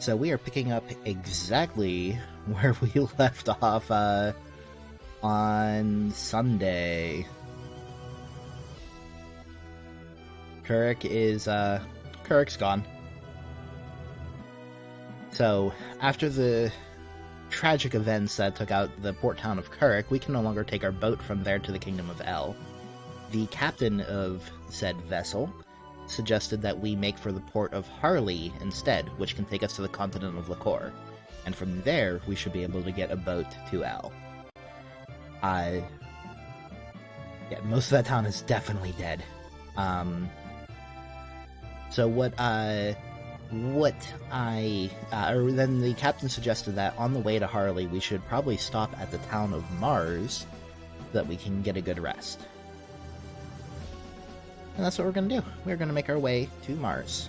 So we are picking up exactly where we left off on Sunday. Kurik's gone. So, after the tragic events that took out the port town of Kurik, we can no longer take our boat from there to the Kingdom of El. The captain of said vessel suggested that we make for the port of Harley instead, which can take us to the continent of Liquor. And from there, we should be able to get a boat to El. Yeah, most of that town is definitely dead. So then the captain suggested that on the way to Harley, we should probably stop at the town of Marze so that we can get a good rest. And that's what we're going to do. We're going to make our way to Marze.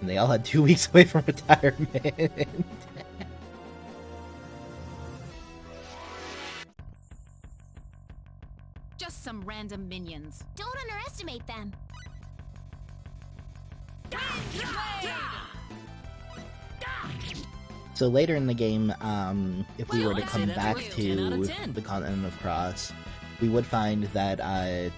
And they all had 2 weeks away from retirement. Just some random minions. Don't underestimate them. So later in the game, if we were to come back to the continent of Cross, we would find that a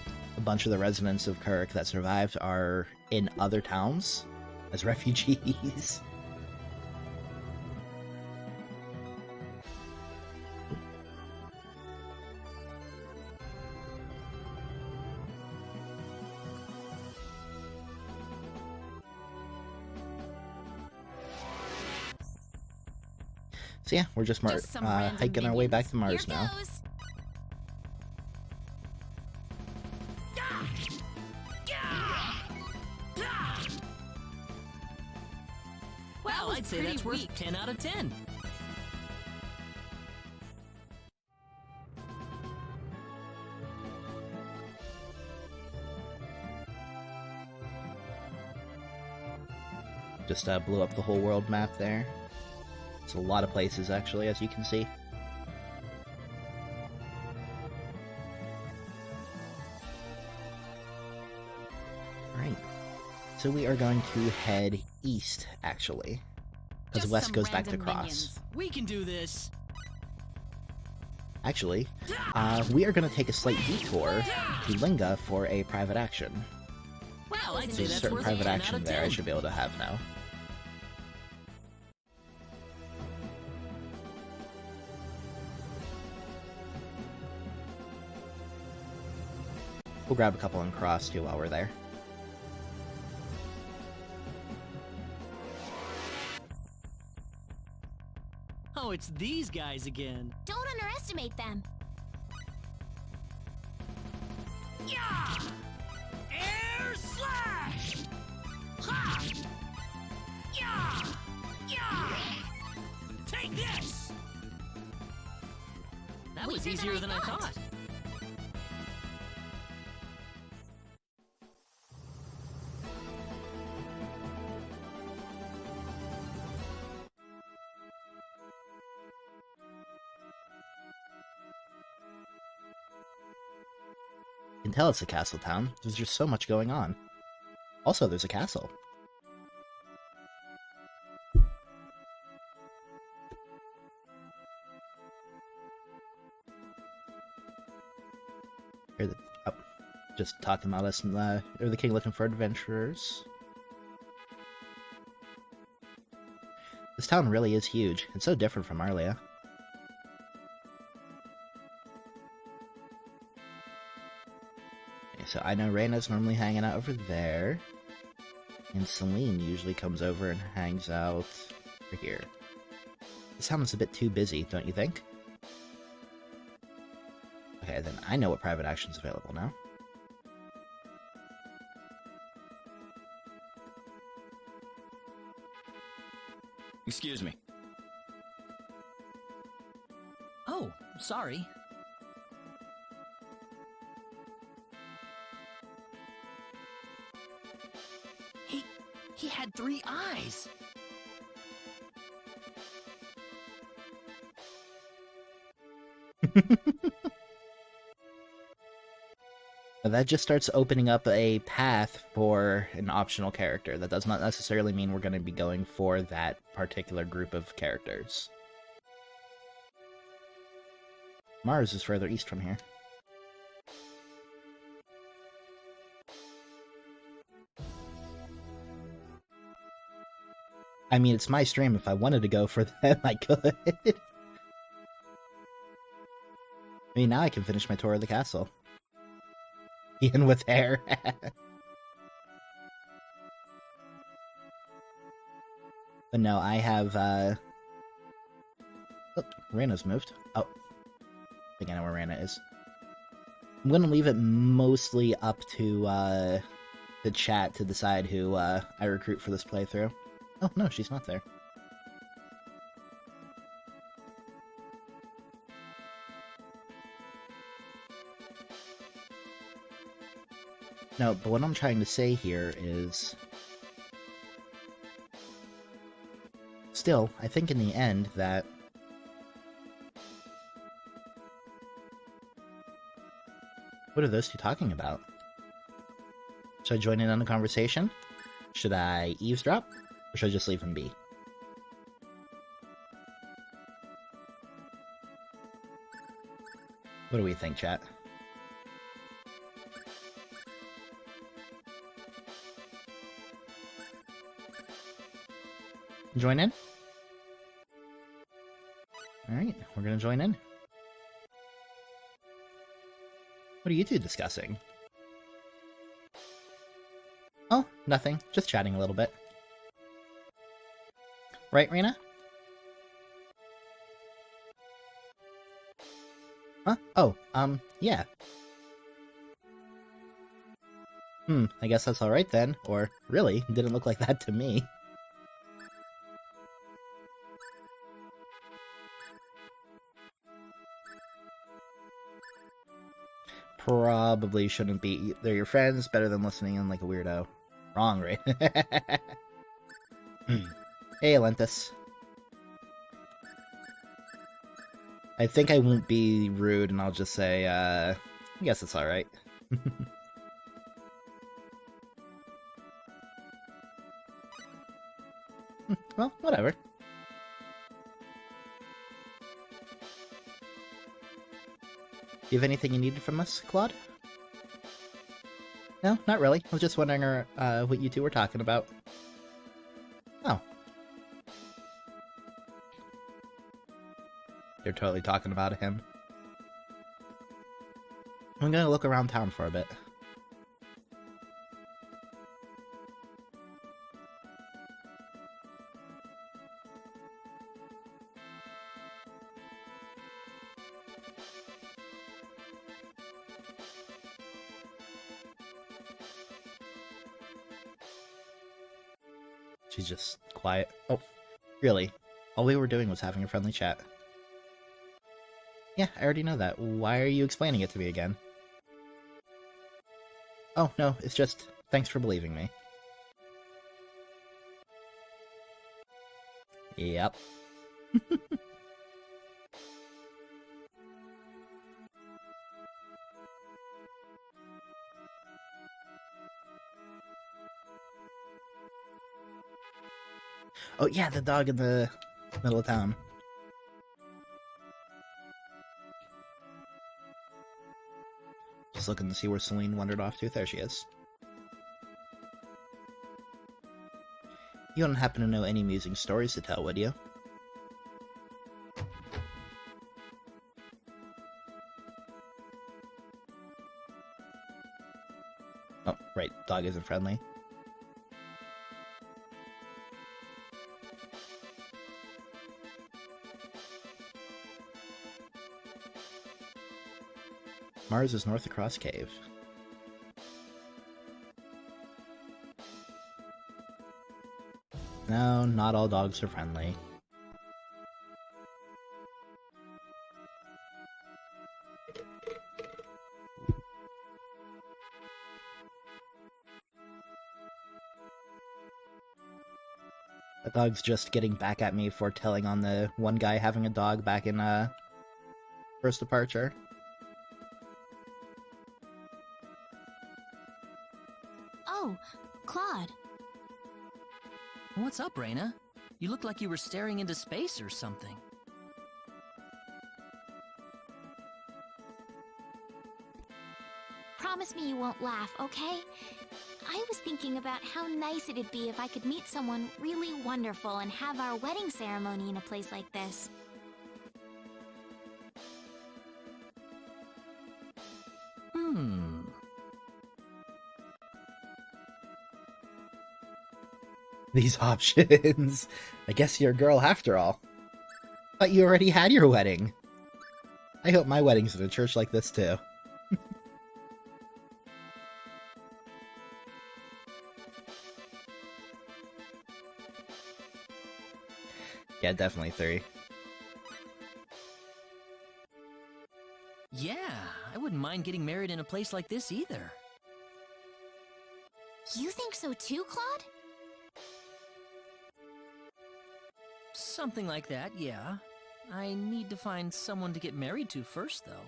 bunch of the residents of Kurik that survived are in other towns as refugees. So yeah, we're just hiking our way back to Marze now. Well, I'd say that's worth 10 out of 10. Just blew up the whole world map there. It's a lot of places, actually, as you can see. Alright. So we are going to head east, actually. Because west goes back to Cross. Minions. We can do this! Actually, we are going to take a slight detour to Linga for a private action. Well, I'd say There's a that's certain worth private 10 action out of there 10. I should be able to have now. We'll grab a couple in Cross, too, while we're there. Oh, it's these guys again. Don't underestimate them. Yeah! Air slash! Ha! Yeah! Yeah! Take this! That was easier than I thought. You can tell it's a castle town. There's just so much going on. Also, there's a castle. Just talking about us, or the king looking for adventurers. This town really is huge. It's so different from Arlia. So I know Reyna's normally hanging out over there, and Celine usually comes over and hangs out over here. This town is a bit too busy, don't you think? Okay, then I know what private action's available now. Excuse me. Oh, sorry. He had 3 eyes. That just starts opening up a path for an optional character. That does not necessarily mean we're going to be going for that particular group of characters. Marze is further east from here. I mean, it's my stream. If I wanted to go for them, I could. I mean, now I can finish my tour of the castle. Ian with hair. But no, I have, Oh, Rana's moved. Oh. I think I know where Rana is. I'm gonna leave it mostly up to, the chat to decide who, I recruit for this playthrough. Oh, no, she's not there. No, but what I'm trying to say here is... Still, I think in the end that... What are those two talking about? Should I join in on the conversation? Should I eavesdrop? Or should I just leave him be? What do we think, chat? Join in? Alright, we're gonna join in. What are you two discussing? Oh, nothing. Just chatting a little bit. Right, Rena? Huh? Oh, yeah. I guess that's alright then. Or, really, didn't look like that to me. Probably shouldn't be. They're your friends, better than listening in like a weirdo. Wrong, right? Hey, Alentus. I think I won't be rude and I'll just say, I guess it's alright. Well, whatever. Do you have anything you needed from us, Claude? No, not really. I was just wondering what you two were talking about. Oh. You're totally talking about him. I'm gonna look around town for a bit. She's just quiet. Oh, really? All we were doing was having a friendly chat. Yeah, I already know that. Why are you explaining it to me again? Oh, no, it's just, thanks for believing me. Yep. Oh yeah, the dog in the middle of town. Just looking to see where Celine wandered off to. There she is. You don't happen to know any amusing stories to tell, would you? Oh, right, dog isn't friendly. Marze is north across cave. No, not all dogs are friendly. The dog's just getting back at me for telling on the one guy having a dog back in, First Departure. Claude. What's up, Raina? You look like you were staring into space or something. Promise me you won't laugh, okay? I was thinking about how nice it'd be if I could meet someone really wonderful and have our wedding ceremony in a place like this. These options. I guess you're a girl after all. But you already had your wedding. I hope my wedding's at a church like this too. Yeah, definitely 3. Yeah, I wouldn't mind getting married in a place like this either. You think so too, Claude? Something like that, yeah. I need to find someone to get married to first, though.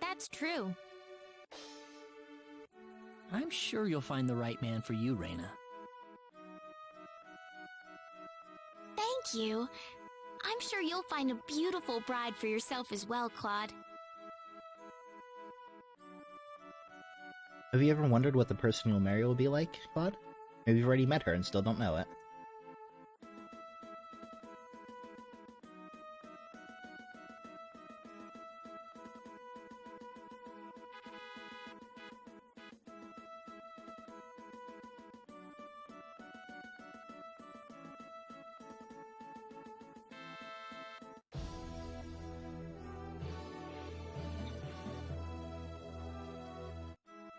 That's true. I'm sure you'll find the right man for you, Raina. Thank you. I'm sure you'll find a beautiful bride for yourself as well, Claude. Have you ever wondered what the person you'll marry will be like, Claude? Maybe you've already met her and still don't know it.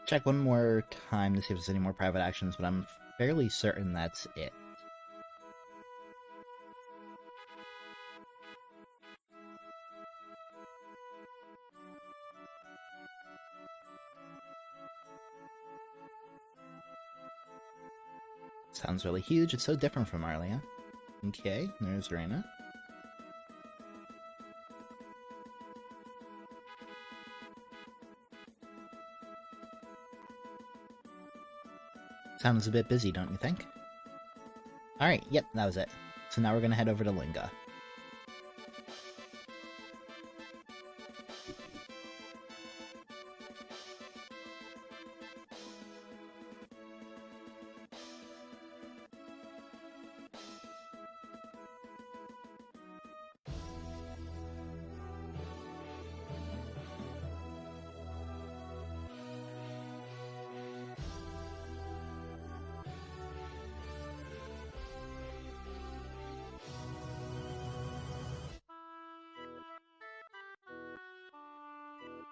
Check one more time to see if there's any more private actions, but I'm fairly certain that's it. Sounds really huge. It's so different from Arlia. Okay, there's Raina. Sounds a bit busy, don't you think? Alright, yep, that was it. So now we're gonna head over to Linga.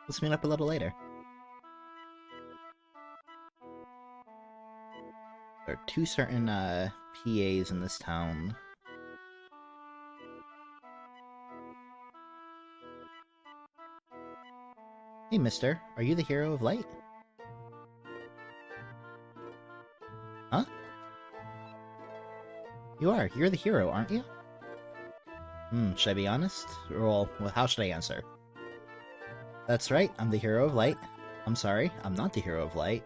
Let's meet up a little later. There are 2 certain PAs in this town. Hey, mister, are you the hero of light? Huh? You are. You're the hero, aren't you? Should I be honest? Well, how should I answer? That's right, I'm the hero of light. I'm sorry, I'm not the hero of light.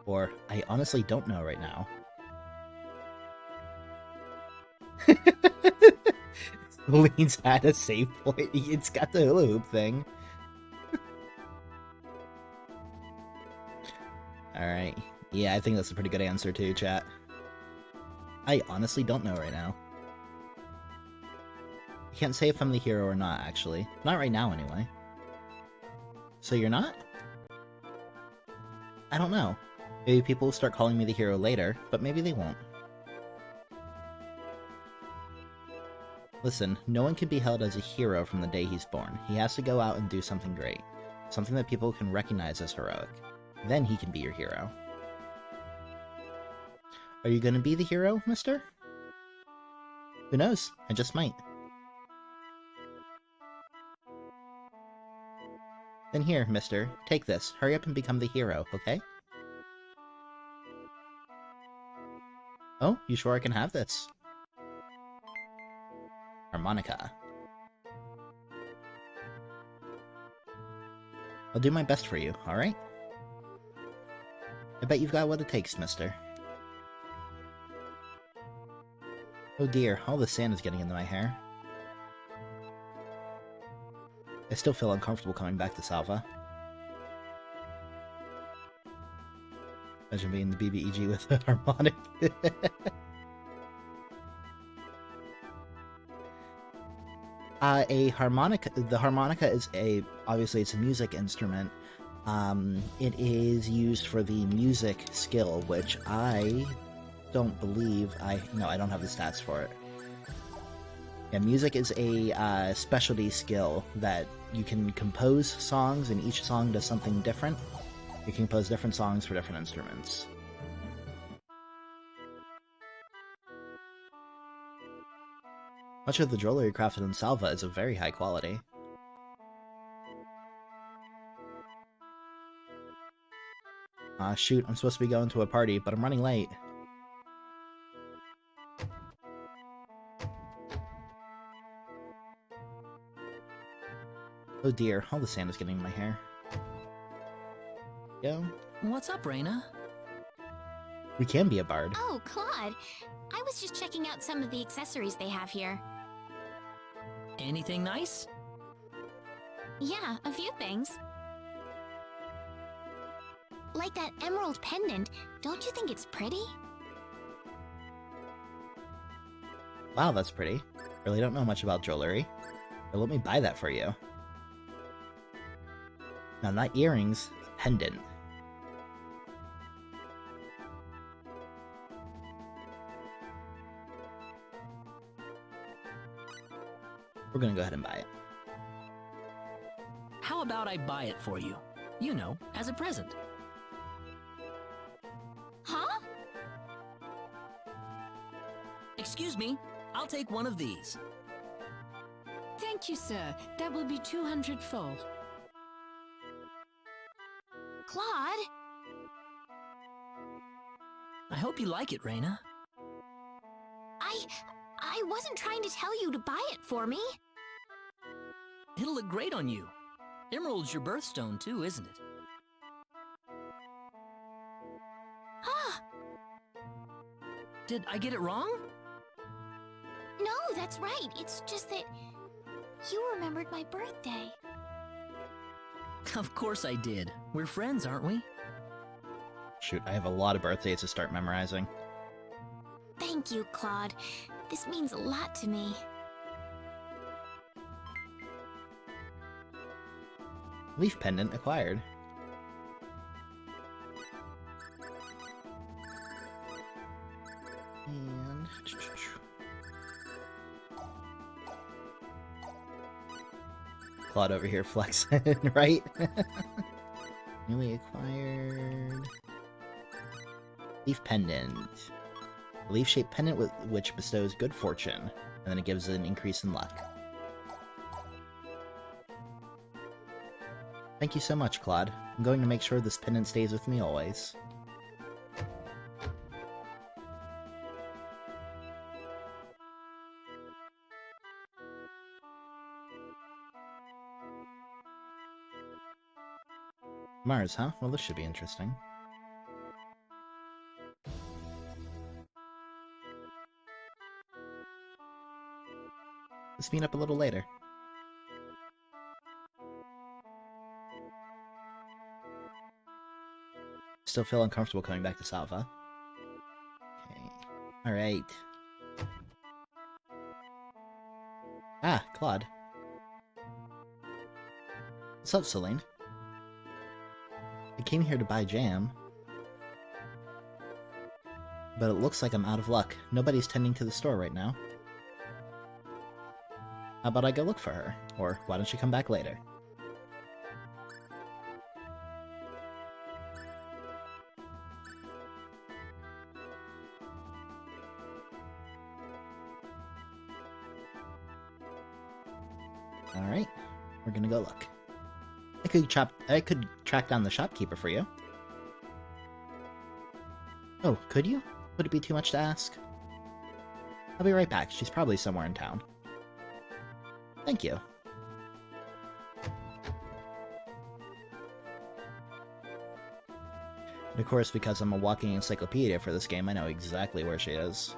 Or, I honestly don't know right now. Lean's had a save point. It's got the hula hoop thing. Alright. Yeah, I think that's a pretty good answer too, chat. I honestly don't know right now. I can't say if I'm the hero or not, actually. Not right now, anyway. So you're not? I don't know. Maybe people will start calling me the hero later, but maybe they won't. Listen, no one can be held as a hero from the day he's born. He has to go out and do something great. Something that people can recognize as heroic. Then he can be your hero. Are you gonna be the hero, mister? Who knows? I just might. Then here, mister, take this. Hurry up and become the hero, okay? Oh, you sure I can have this? Harmonica. I'll do my best for you, alright? I bet you've got what it takes, mister. Oh dear, all the sand is getting into my hair. I still feel uncomfortable coming back to Salva. Imagine being the BBEG with a harmonic. The harmonica is obviously it's a music instrument. It is used for the music skill, which I don't believe I don't have the stats for it. Yeah, music is a specialty skill that you can compose songs, and each song does something different. You can compose different songs for different instruments. Much of the jewelry crafted in Salva is of very high quality. Shoot, I'm supposed to be going to a party, but I'm running late. Oh dear, all the sand is getting in my hair. Go. What's up, Reina? We can be a bard. Oh, Claude. I was just checking out some of the accessories they have here. Anything nice? Yeah, a few things. Like that emerald pendant. Don't you think it's pretty? Wow, that's pretty. Really don't know much about jewelry. But let me buy that for you. Now, not earrings, pendant. We're gonna go ahead and buy it. How about I buy it for you? You know, as a present. Huh? Excuse me, I'll take one of these. Thank you, sir. That will be 200 fold. Claude? I hope you like it, Reina. I wasn't trying to tell you to buy it for me. It'll look great on you. Emerald's your birthstone too, isn't it? Ah! Did I get it wrong? No, that's right. It's just that you remembered my birthday. Of course I did. We're friends, aren't we? Shoot, I have a lot of birthdays to start memorizing. Thank you, Claude. This means a lot to me. Leaf pendant acquired. And... Claude over here flexing, right? Newly acquired... Leaf pendant. A leaf-shaped pendant which bestows good fortune, and then it gives an increase in luck. Thank you so much, Claude. I'm going to make sure this pendant stays with me always. Marze, huh? Well, this should be interesting. Let's meet up a little later. Still feel uncomfortable coming back to Salva. Okay. Alright. Ah, Claude. What's up, Celine? I came here to buy jam. But it looks like I'm out of luck. Nobody's tending to the store right now. How about I go look for her? Or why don't you come back later? Alright, we're gonna go look. I could track down the shopkeeper for you. Oh, could you? Would it be too much to ask? I'll be right back. She's probably somewhere in town. Thank you. And of course, because I'm a walking encyclopedia for this game, I know exactly where she is.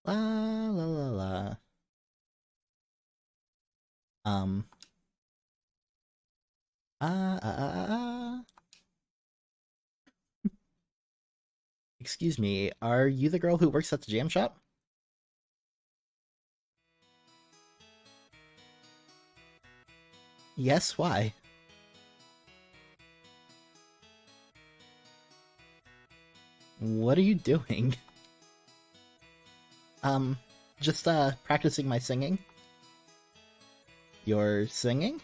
La la la la. Excuse me, are you the girl who works at the jam shop? Yes, why? What are you doing? Just, practicing my singing. You're singing?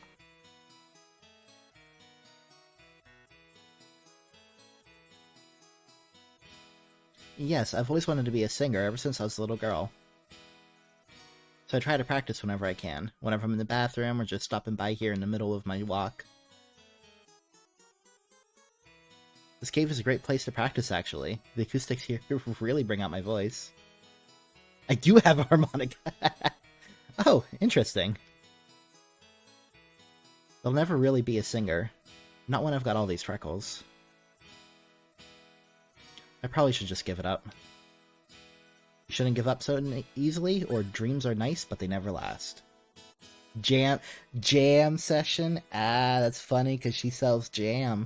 Yes, I've always wanted to be a singer ever since I was a little girl. So I try to practice whenever I can, whenever I'm in the bathroom or just stopping by here in the middle of my walk. This cave is a great place to practice, actually. The acoustics here really bring out my voice. I do have a harmonica! Oh, interesting. I'll never really be a singer. Not when I've got all these freckles. I probably should just give it up. You shouldn't give up so easily, or dreams are nice, but they never last. Jam session? Ah, that's funny, because she sells jam.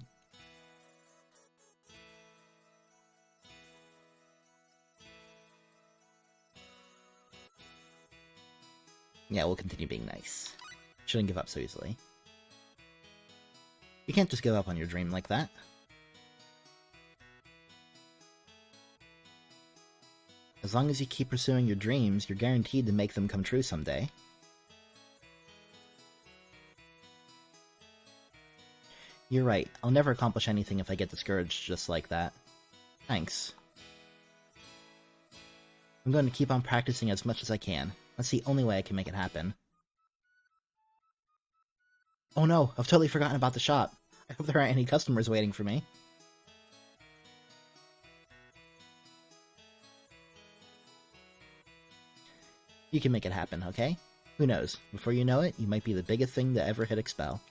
Yeah, we'll continue being nice. Shouldn't give up so easily. You can't just give up on your dream like that. As long as you keep pursuing your dreams, you're guaranteed to make them come true someday. You're right, I'll never accomplish anything if I get discouraged just like that. Thanks. I'm going to keep on practicing as much as I can. That's the only way I can make it happen. Oh no, I've totally forgotten about the shop. I hope there aren't any customers waiting for me. You can make it happen, okay? Who knows? Before you know it, you might be the biggest thing to ever hit Expel.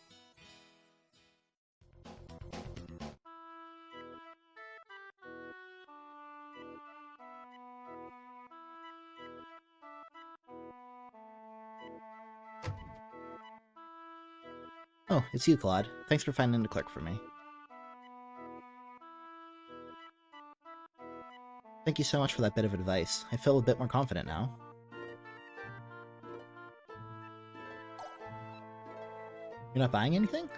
Oh, it's you, Claude. Thanks for finding the clerk for me. Thank you so much for that bit of advice. I feel a bit more confident now. You're not buying anything?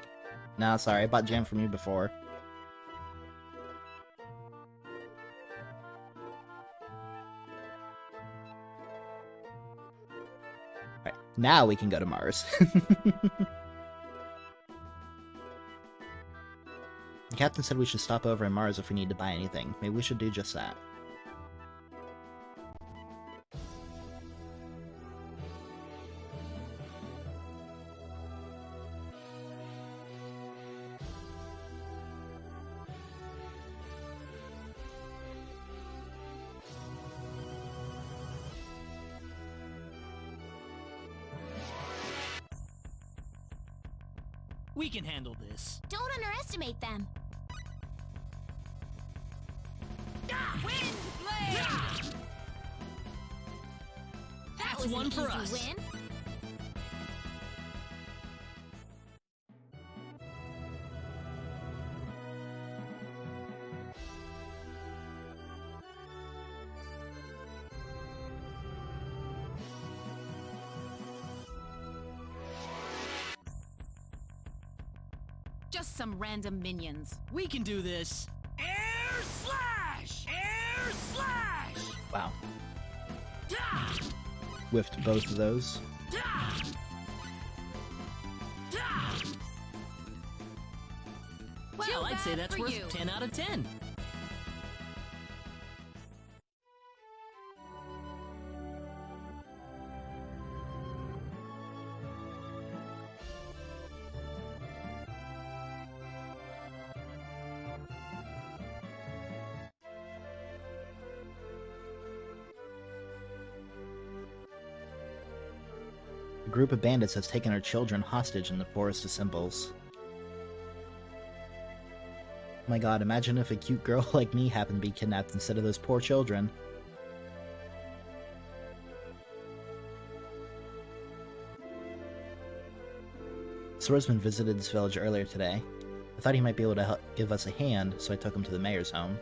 Nah, sorry, I bought jam from you before. Alright, now we can go to Marze. The captain said we should stop over in Marze if we need to buy anything. Maybe we should do just that. We can handle this. Don't underestimate them. Wind blade! That That's was one an for easy us. win. Just some random minions. We can do this. Air slash! Air slash! Wow. Whiffed both of those. Well, I'd say that's for worth you. 10 out of 10. group of bandits has taken our children hostage in the Forest of Symbols. My god, imagine if a cute girl like me happened to be kidnapped instead of those poor children. Swordsman visited this village earlier today. I thought he might be able to give us a hand, so I took him to the mayor's home.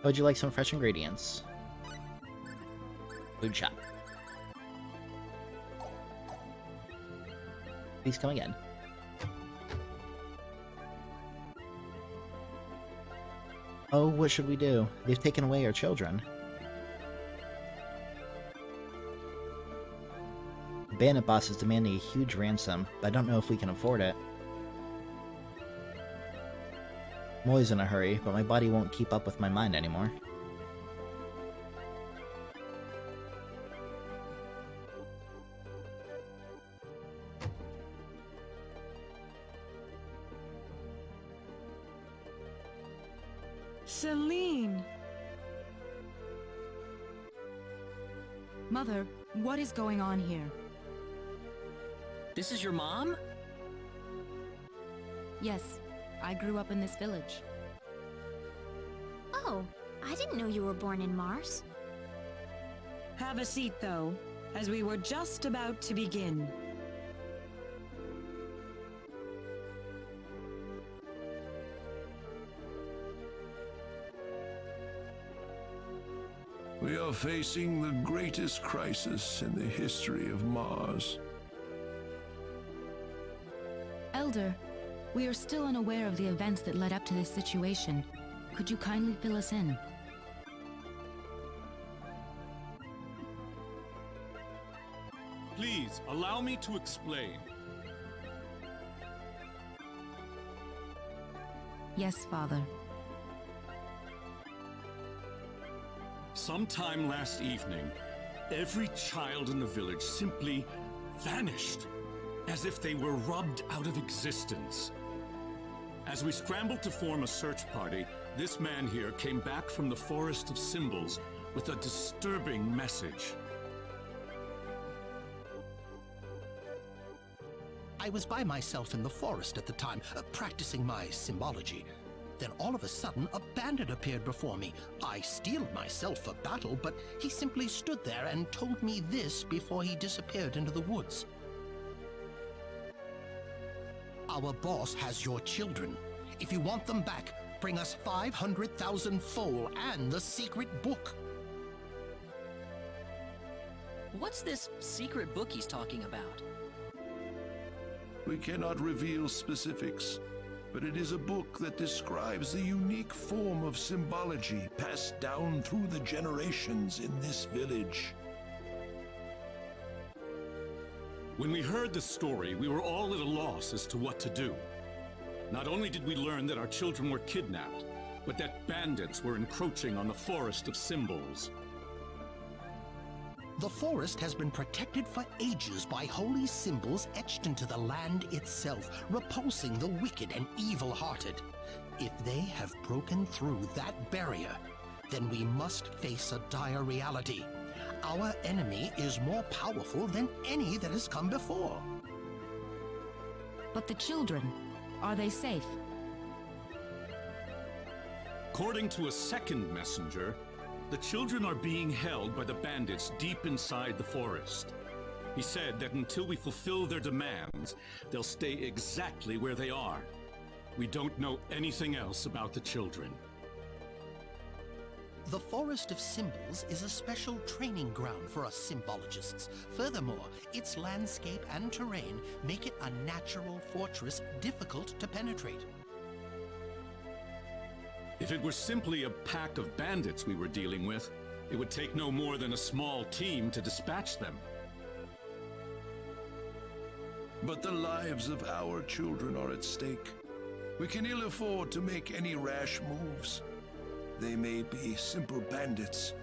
How would you like some fresh ingredients? Food shop. Please come again. Oh, what should we do? They've taken away our children. The bandit boss is demanding a huge ransom, but I don't know if we can afford it. I'm always in a hurry, but my body won't keep up with my mind anymore. Celine! Mother, what is going on here? This is your mom? Yes, I grew up in this village. Oh, I didn't know you were born in Marze. Have a seat, though, as we were just about to begin. We are facing the greatest crisis in the history of Marze. Elder, we are still unaware of the events that led up to this situation. Could you kindly fill us in? Please, allow me to explain. Yes, Father. Sometime last evening, every child in the village simply vanished, as if they were rubbed out of existence. As we scrambled to form a search party, this man here came back from the Forest of Symbols with a disturbing message. I was by myself in the forest at the time, practicing my symbology. Then all of a sudden, a bandit appeared before me. I steeled myself for battle, but he simply stood there and told me this before he disappeared into the woods. Our boss has your children. If you want them back, bring us 500,000 foal and the secret book. What's this secret book he's talking about? We cannot reveal specifics, but it is a book that describes the unique form of symbology passed down through the generations in this village. When we heard the story, we were all at a loss as to what to do. Not only did we learn that our children were kidnapped, but that bandits were encroaching on the Forest of Symbols. The forest has been protected for ages by holy symbols etched into the land itself, repulsing the wicked and evil-hearted. If they have broken through that barrier, then we must face a dire reality. Our enemy is more powerful than any that has come before. But the children, are they safe? According to a second messenger, the children are being held by the bandits deep inside the forest. He said that until we fulfill their demands, they'll stay exactly where they are. We don't know anything else about the children. The Forest of Symbols is a special training ground for us symbologists. Furthermore, its landscape and terrain make it a natural fortress difficult to penetrate. If it were simply a pack of bandits we were dealing with, it would take no more than a small team to dispatch them. But the lives of our children are at stake. We can ill afford to make any rash moves. They may be simple bandits,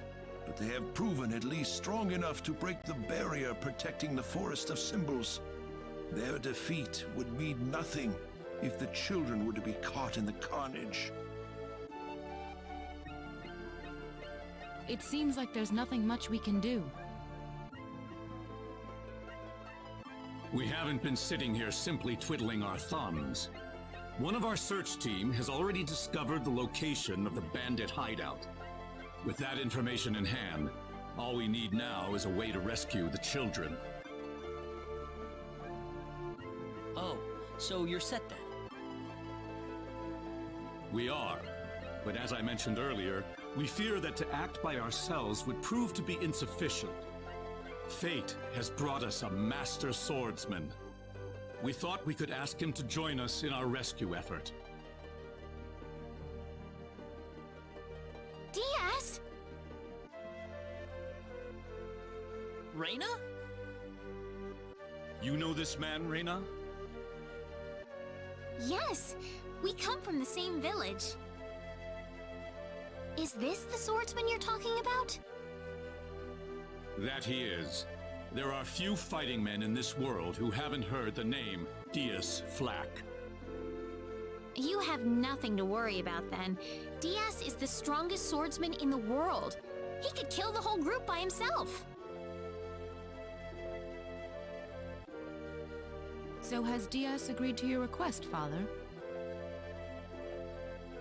but they have proven at least strong enough to break the barrier protecting the Forest of Symbols. Their defeat would mean nothing if the children were to be caught in the carnage. It seems like there's nothing much we can do. We haven't been sitting here simply twiddling our thumbs. One of our search team has already discovered the location of the bandit hideout. With that information in hand, all we need now is a way to rescue the children. Oh, so you're set then? We are, but as I mentioned earlier, we fear that to act by ourselves would prove to be insufficient. Fate has brought us a master swordsman. We thought we could ask him to join us in our rescue effort. Diaz! Reyna? You know this man, Reyna? Yes, we come from the same village. Is this the swordsman you're talking about? That he is. There are few fighting men in this world who haven't heard the name Diaz Flack. You have nothing to worry about then. Diaz is the strongest swordsman in the world. He could kill the whole group by himself. So has Diaz agreed to your request, Father?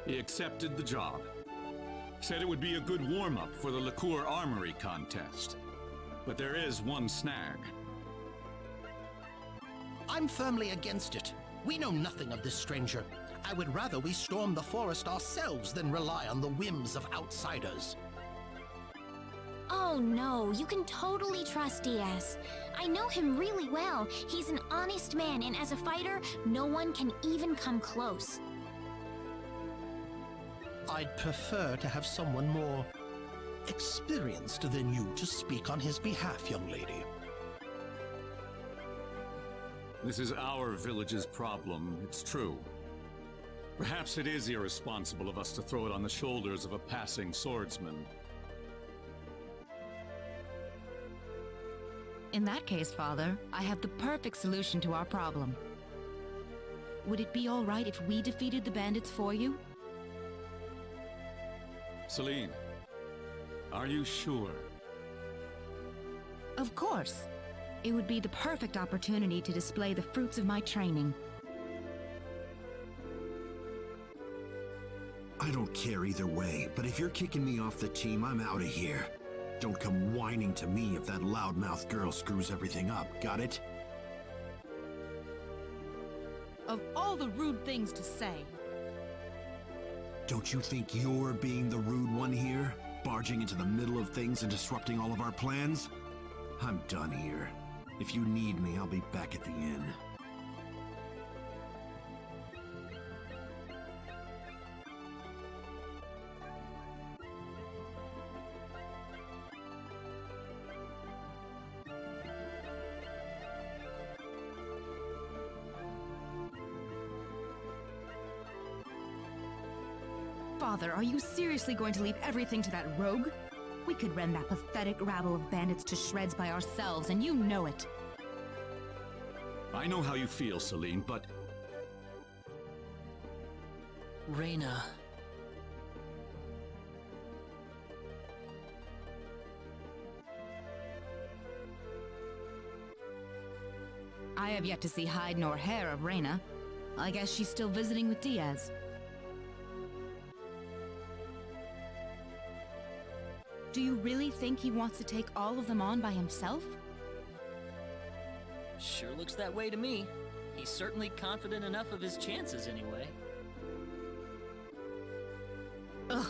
He accepted the job. Said it would be a good warm-up for the Liqueur Armory contest. But there is one snag. I'm firmly against it. We know nothing of this stranger. I would rather we storm the forest ourselves than rely on the whims of outsiders. Oh no, you can totally trust Diaz. I know him really well. He's an honest man, and as a fighter, no one can even come close. I'd prefer to have someone more experienced than you to speak on his behalf, young lady. This is our village's problem, it's true. Perhaps it is irresponsible of us to throw it on the shoulders of a passing swordsman. In that case, Father, I have the perfect solution to our problem. Would it be all right if we defeated the bandits for you? Celine, are you sure? Of course. It would be the perfect opportunity to display the fruits of my training. I don't care either way, but if you're kicking me off the team, I'm out of here. Don't come whining to me if that loudmouth girl screws everything up, got it? Of all the rude things to say. Don't you think you're being the rude one here? Barging into the middle of things and disrupting all of our plans? I'm done here. If you need me, I'll be back at the inn. Father, are you seriously going to leave everything to that rogue? We could rend that pathetic rabble of bandits to shreds by ourselves, and you know it. I know how you feel, Celine, but... Reyna. I have yet to see hide nor hair of Reyna. I guess she's still visiting with Diaz. Do you really think he wants to take all of them on by himself? Sure looks that way to me. He's certainly confident enough of his chances anyway. Ugh,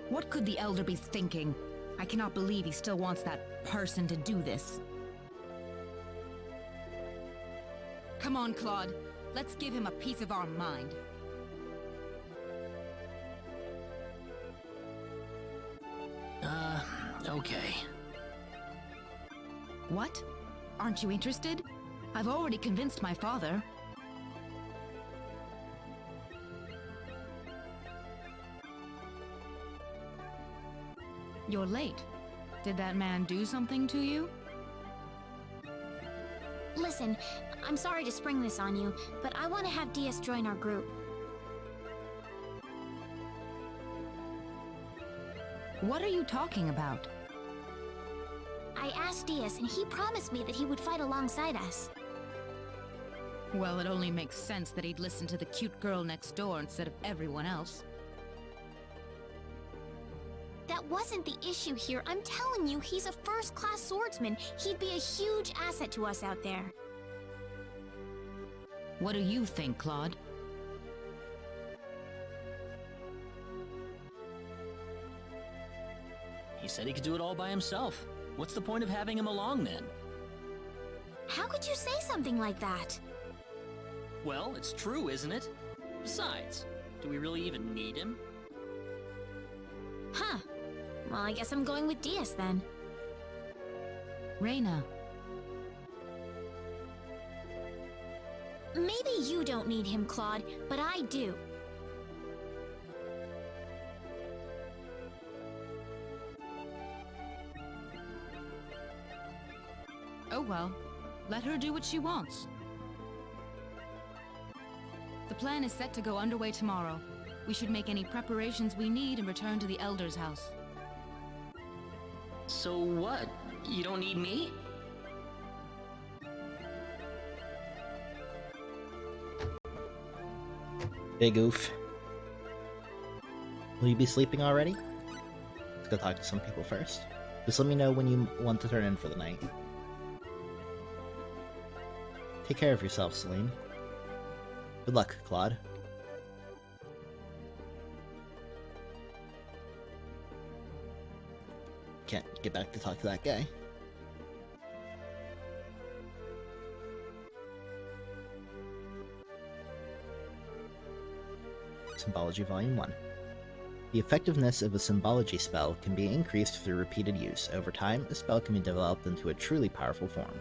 what could the Elder be thinking? I cannot believe he still wants that person to do this. Come on, Claude. Let's give him a piece of our mind. Okay. What? Aren't you interested? I've already convinced my father. You're late. Did that man do something to you? Listen, I'm sorry to spring this on you, but I want to have Diaz join our group. What are you talking about? I asked Diaz, and he promised me that he would fight alongside us. Well, it only makes sense that he'd listen to the cute girl next door instead of everyone else. That wasn't the issue here. I'm telling you, he's a first-class swordsman. He'd be a huge asset to us out there. What do you think, Claude? He said he could do it all by himself. What's the point of having him along, then? How could you say something like that? Well, it's true, isn't it? Besides, do we really even need him? Huh. Well, I guess I'm going with Diaz then. Reyna. Maybe you don't need him, Claude, but I do. Oh well, let her do what she wants. The plan is set to go underway tomorrow. We should make any preparations we need and return to the Elder's house. So what? You don't need me? Big oof. Will you be sleeping already? Let's go talk to some people first. Just let me know when you want to turn in for the night. Take care of yourself, Celine. Good luck, Claude. Can't get back to talk to that guy. Symbology Volume 1. The effectiveness of a symbology spell can be increased through repeated use. Over time, a spell can be developed into a truly powerful form.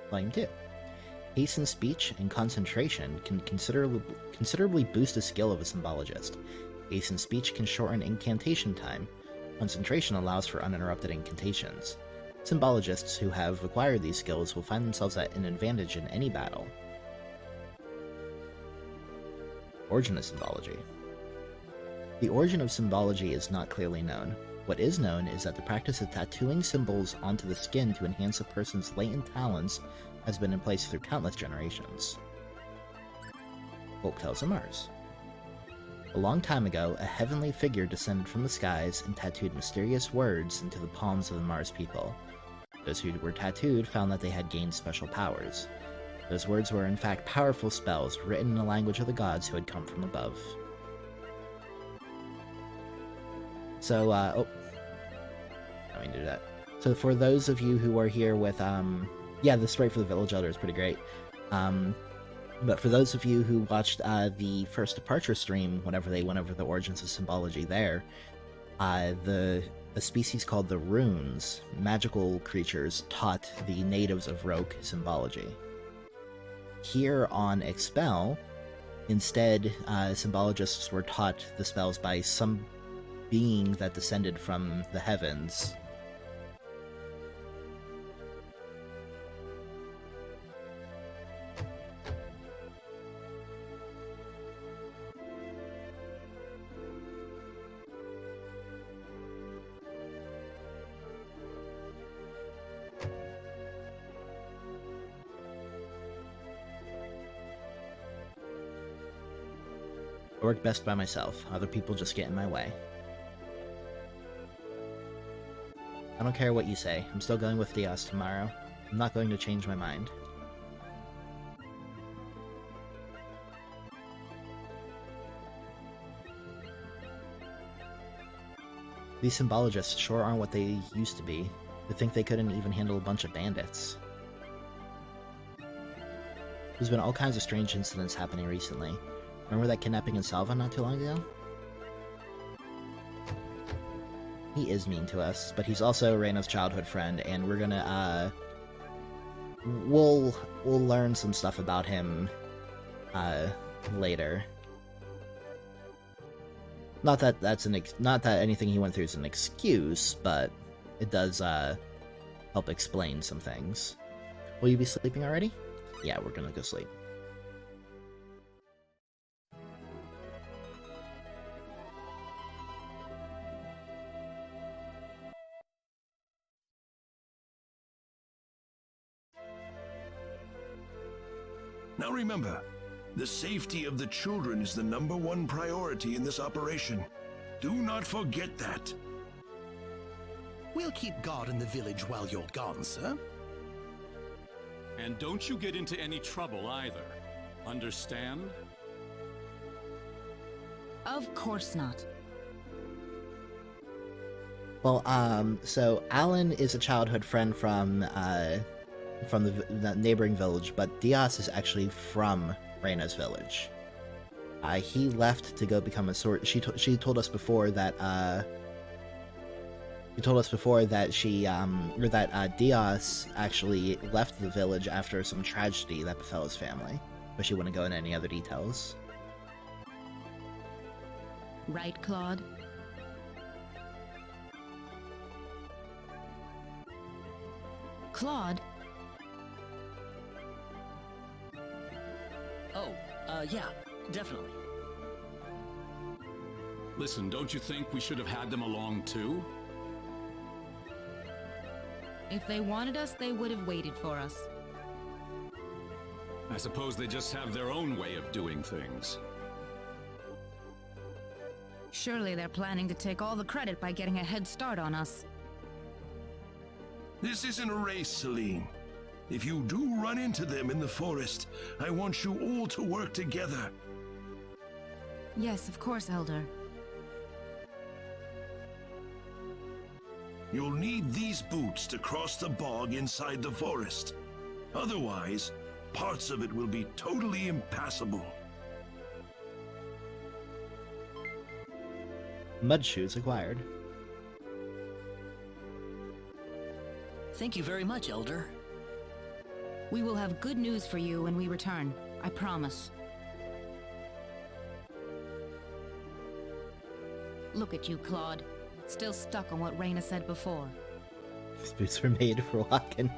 Volume 2. Hasten speech and concentration can considerably boost the skill of a symbologist. Hasten speech can shorten incantation time. Concentration allows for uninterrupted incantations. Symbologists who have acquired these skills will find themselves at an advantage in any battle. Origin of symbology. The origin of symbology is not clearly known. What is known is that the practice of tattooing symbols onto the skin to enhance a person's latent talents has been in place through countless generations. Folktales of Marze. A long time ago, a heavenly figure descended from the skies and tattooed mysterious words into the palms of the Marze people. Those who were tattooed found that they had gained special powers. Those words were in fact powerful spells written in the language of the gods who had come from above. So, I mean to do that. So for those of you who are here with, yeah, the sprite for the Village Elder is pretty great. But for those of you who watched the first Departure stream, whenever they went over the origins of symbology there, the species called the Runes, magical creatures, taught the natives of Roke symbology. Here on Expel, instead, symbologists were taught the spells by some being that descended from the heavens. I work best by myself. Other people just get in my way. I don't care what you say. I'm still going with Diaz tomorrow. I'm not going to change my mind. These symbologists sure aren't what they used to be. To think they couldn't even handle a bunch of bandits. There's been all kinds of strange incidents happening recently. Remember that kidnapping in Salva not too long ago? He is mean to us, but he's also Reyna's childhood friend, and we're gonna, we'll learn some stuff about him, later. Not that anything he went through is an excuse, but it does help explain some things. Will you be sleeping already? Yeah, we're gonna go sleep. Now remember, the safety of the children is the #1 priority in this operation. Do not forget that. We'll keep guard in the village while you're gone, sir. And don't you get into any trouble either. Understand? Of course not. Well, so Alan is a childhood friend from the neighboring village, but Diaz is actually from Reyna's village. He left to go become a sword. She told us before that Diaz actually left the village after some tragedy that befell his family, but she wouldn't go into any other details. Right, Claude? Claude? Oh, yeah, definitely. Listen, don't you think we should have had them along too? If they wanted us, they would have waited for us. I suppose they just have their own way of doing things. Surely they're planning to take all the credit by getting a head start on us. This isn't a race, Celine. If you do run into them in the forest, I want you all to work together. Yes, of course, Elder. You'll need these boots to cross the bog inside the forest. Otherwise, parts of it will be totally impassable. Mud shoes acquired. Thank you very much, Elder. We will have good news for you when we return. I promise. Look at you, Claude. Still stuck on what Reyna said before. These boots were made for walking.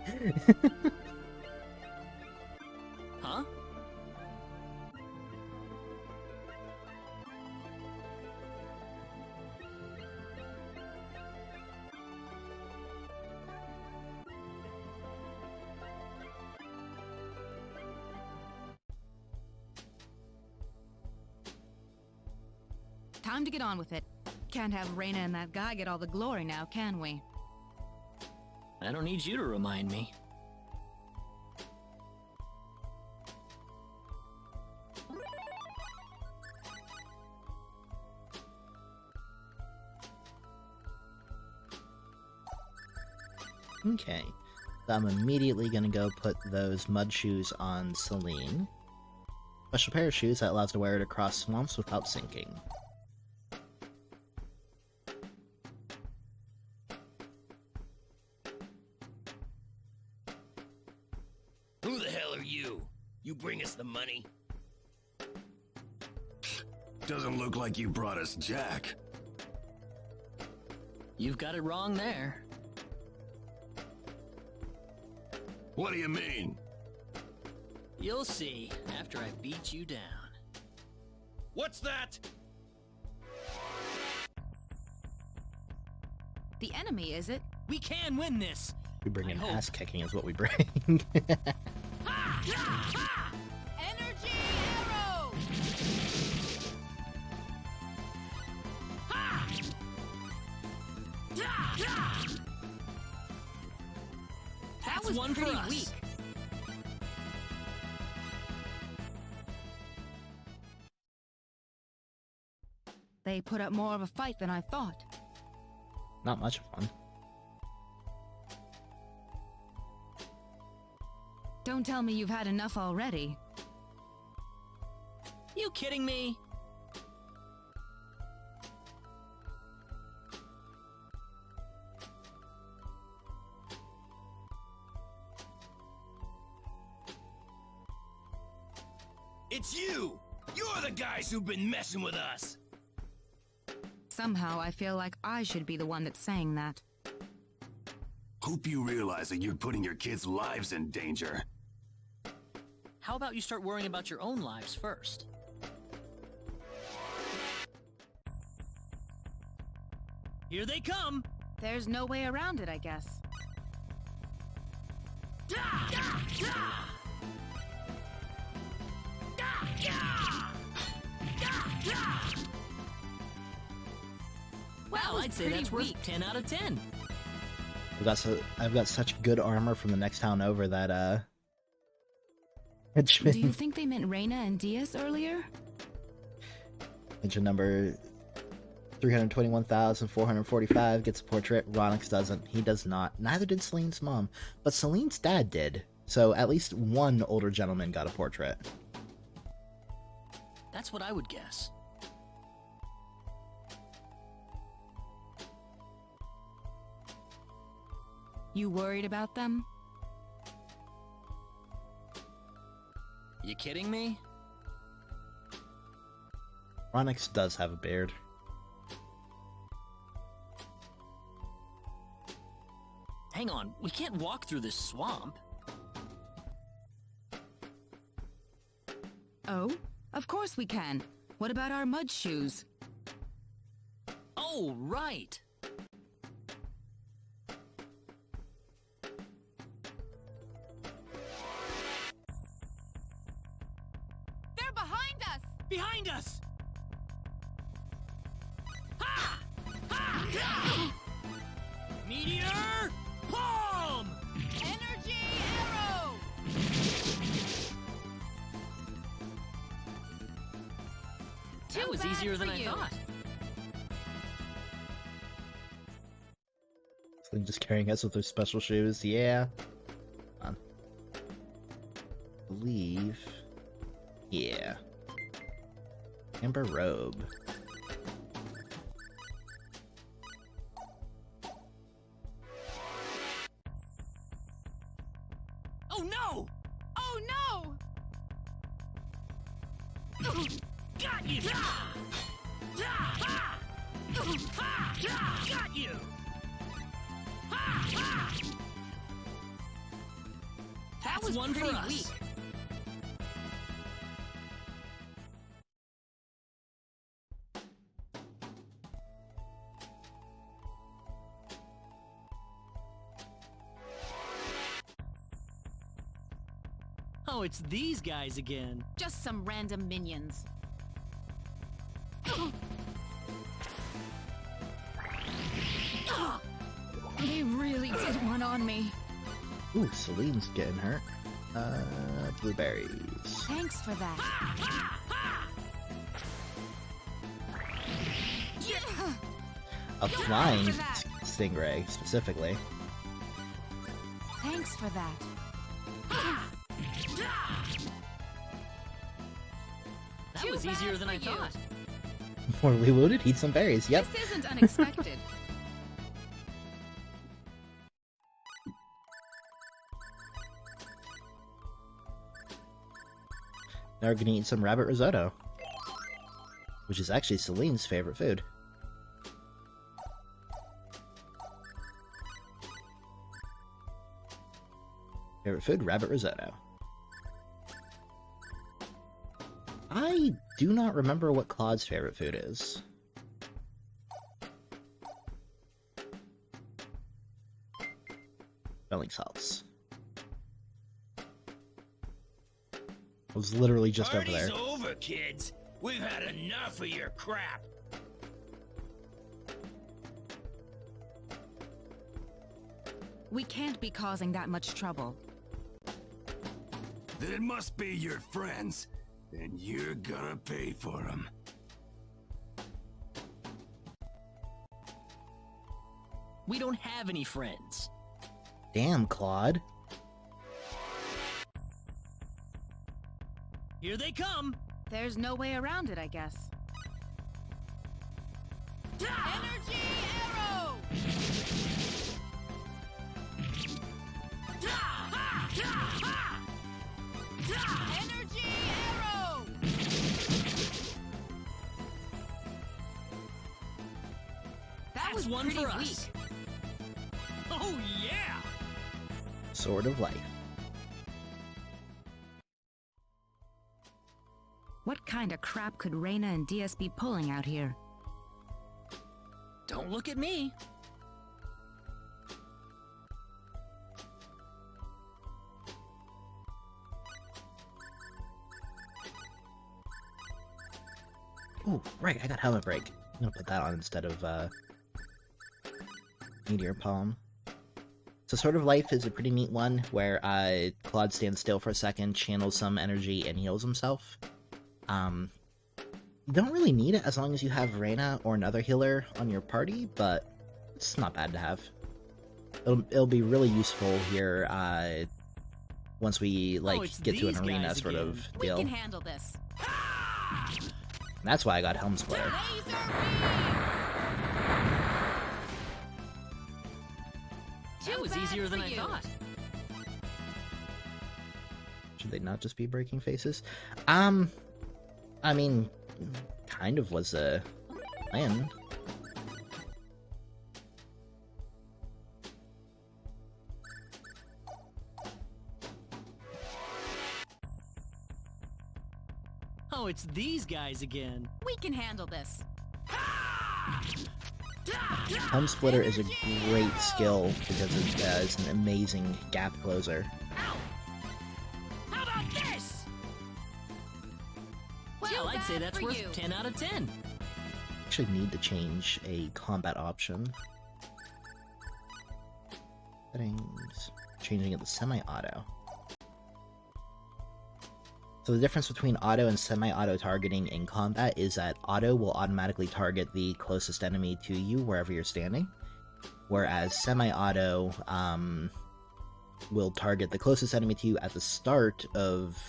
Huh? Time to get on with it. Can't have Reyna and that guy get all the glory now, can we? I don't need you to remind me. Okay, so I'm immediately gonna go put those mud shoes on Celine. Special pair of shoes that allows the wearer to cross swamps without sinking. Who the hell are you? You bring us the money? Doesn't look like you brought us Jack. You've got it wrong there. What do you mean? You'll see after I beat you down. What's that? The enemy, is it? We can win this! We bring in I hope. ass kicking is what we bring. Energy arrow! That was one for pretty us. weak. They put up more of a fight than I thought. Not much fun. Don't tell me you've had enough already. You kidding me? It's you! You're the guys who've been messing with us! Somehow I feel like I should be the one that's saying that. Hope you realize that you're putting your kids' lives in danger. How about you start worrying about your own lives first? Here they come! There's no way around it, I guess. Well, I'd say that's worth 10 out of 10. I've got such good armor from the next town over that Do you think they meant Reina and Diaz earlier? Engine number 321,445 gets a portrait. Ronix doesn't. He does not. Neither did Celine's mom. But Celine's dad did. So at least one older gentleman got a portrait. That's what I would guess. You worried about them? You kidding me? Ronix does have a beard. Hang on, we can't walk through this swamp. Oh, of course we can. What about our mud shoes? Oh, right. They're behind us! Behind us! Ha! Ha! Ha! Meteor! Palm! Energy arrow! That was easier than I thought. Celine just carrying us with her special shoes. Yeah. I believe. Yeah. Amber robe. Oh no! Oh no! Got you! Got you! That was one for us. weak. Oh, it's these guys again. Just some random minions. They really did one on me. Ooh, Celine's getting hurt. Blueberries. Thanks for that. A flying stingray, specifically. Thanks for that. That was easier than I thought. Mortally wounded, eat some berries. Yep. This isn't unexpected. Now we're gonna eat some rabbit risotto, which is actually Celine's favorite food. Favorite food, rabbit risotto. I do not remember what Claude's favorite food is. Smelling salts. I was literally just over there. Party's over, kids. We've had enough of your crap. We can't be causing that much trouble. Then it must be your friends. Then you're gonna pay for them. We don't have any friends. Damn, Claude. Here they come! There's no way around it, I guess. Energy arrow! Energy arrow! That was one for us. Oh, yeah! Sword of Life. What kind of crap could Reyna and DS be pulling out here? Don't look at me. Ooh, right, I got Helmet Break. I'm gonna put that on instead of, Meteor Palm. So Sword of Life is a pretty neat one, where, Claude stands still for a second, channels some energy, and heals himself. You don't really need it as long as you have Reyna or another healer on your party, but it's not bad to have. It'll be really useful here, once we, like, get to an arena sort of deal. We can handle this. And that's why I got Helm Splitter. That was easier than I thought. Should they not just be breaking faces? I mean, kind of was a plan. Oh, it's these guys again. We can handle this. Helm Splitter is a great skill because it is an amazing gap closer. How about this? Well, I'd say that's worth 10 out of 10. Actually need to change a combat option. Settings. Changing it to semi-auto. So the difference between auto and semi-auto targeting in combat is that auto will automatically target the closest enemy to you wherever you're standing, whereas semi-auto will target the closest enemy to you at the start of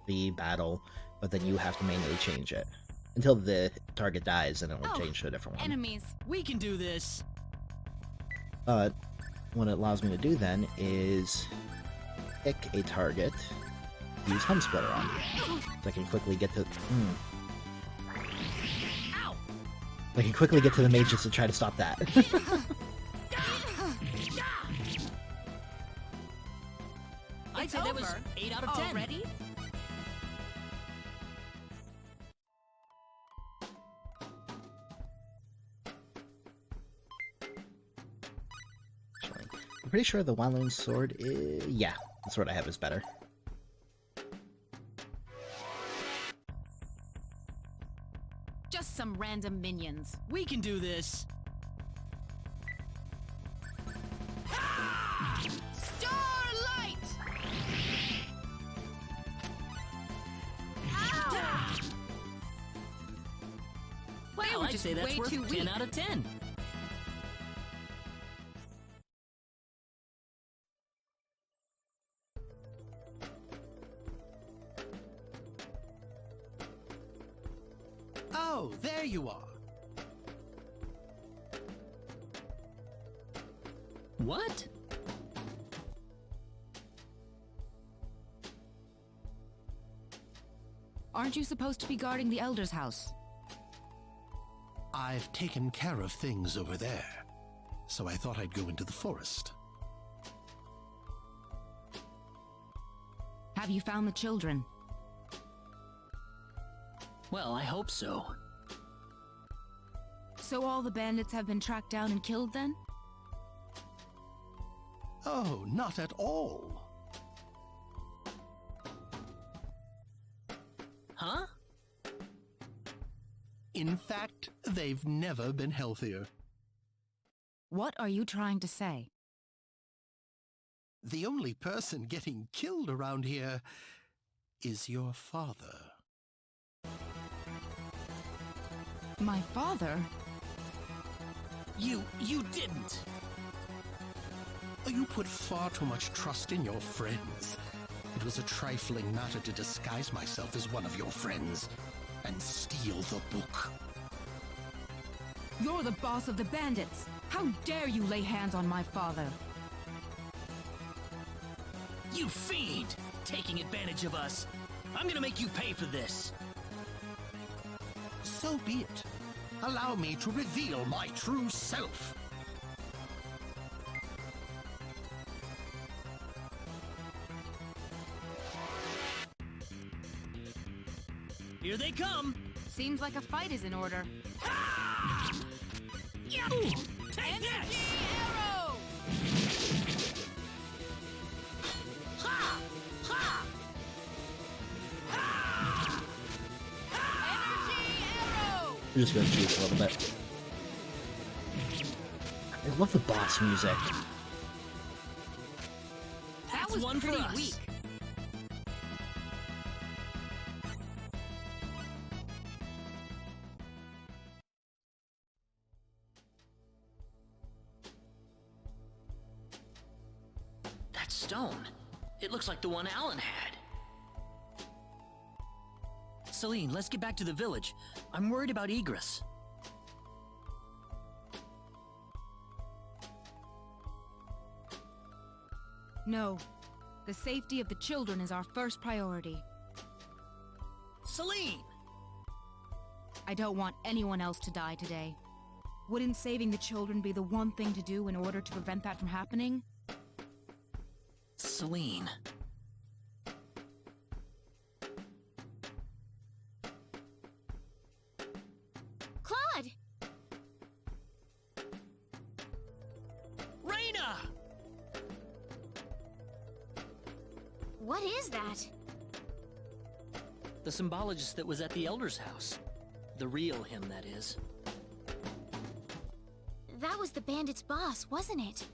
the battle, but then you have to manually change it until the target dies, and it will change to a different one. Enemies. We can do this. But what it allows me to do then is pick a target, use Helm Splitter on, so I can quickly get to. I can quickly get to the mages to try to stop that. I'd say that was 8 out of 10. Already? I'm pretty sure the Wanloon sword is... yeah, the sword I have is better. Just some random minions. We can do this. Starlight! Well, I'd say that's worth 10 out of 10. Oh, there you are. What? Aren't you supposed to be guarding the Elder's house? I've taken care of things over there, so I thought I'd go into the forest. Have you found the children? Well, I hope so. So all the bandits have been tracked down and killed then? Oh, not at all. Huh? In fact, they've never been healthier. What are you trying to say? The only person getting killed around here is your father. My father? You didn't. You put far too much trust in your friends. It was a trifling matter to disguise myself as one of your friends and steal the book. You're the boss of the bandits! How dare you lay hands on my father? You fiend! Taking advantage of us. I'm gonna make you pay for this. So be it. Allow me to reveal my true self. Here they come! Seems like a fight is in order. Ha! Yahoo! Take this! Arrow! Ha! Ha! Ha! Energy arrow! We're just gonna choose a little bit. I love the boss music. That That's was one for pretty us. weak. That stone. It looks like the one Alan had. Celine, let's get back to the village. I'm worried about Egress. No. The safety of the children is our first priority. Celine! I don't want anyone else to die today. Wouldn't saving the children be the one thing to do in order to prevent that from happening? Celine. Claude! Raina! What is that? The symbologist that was at the Elder's house. The real him, that is. That was the Bandits' boss, wasn't it?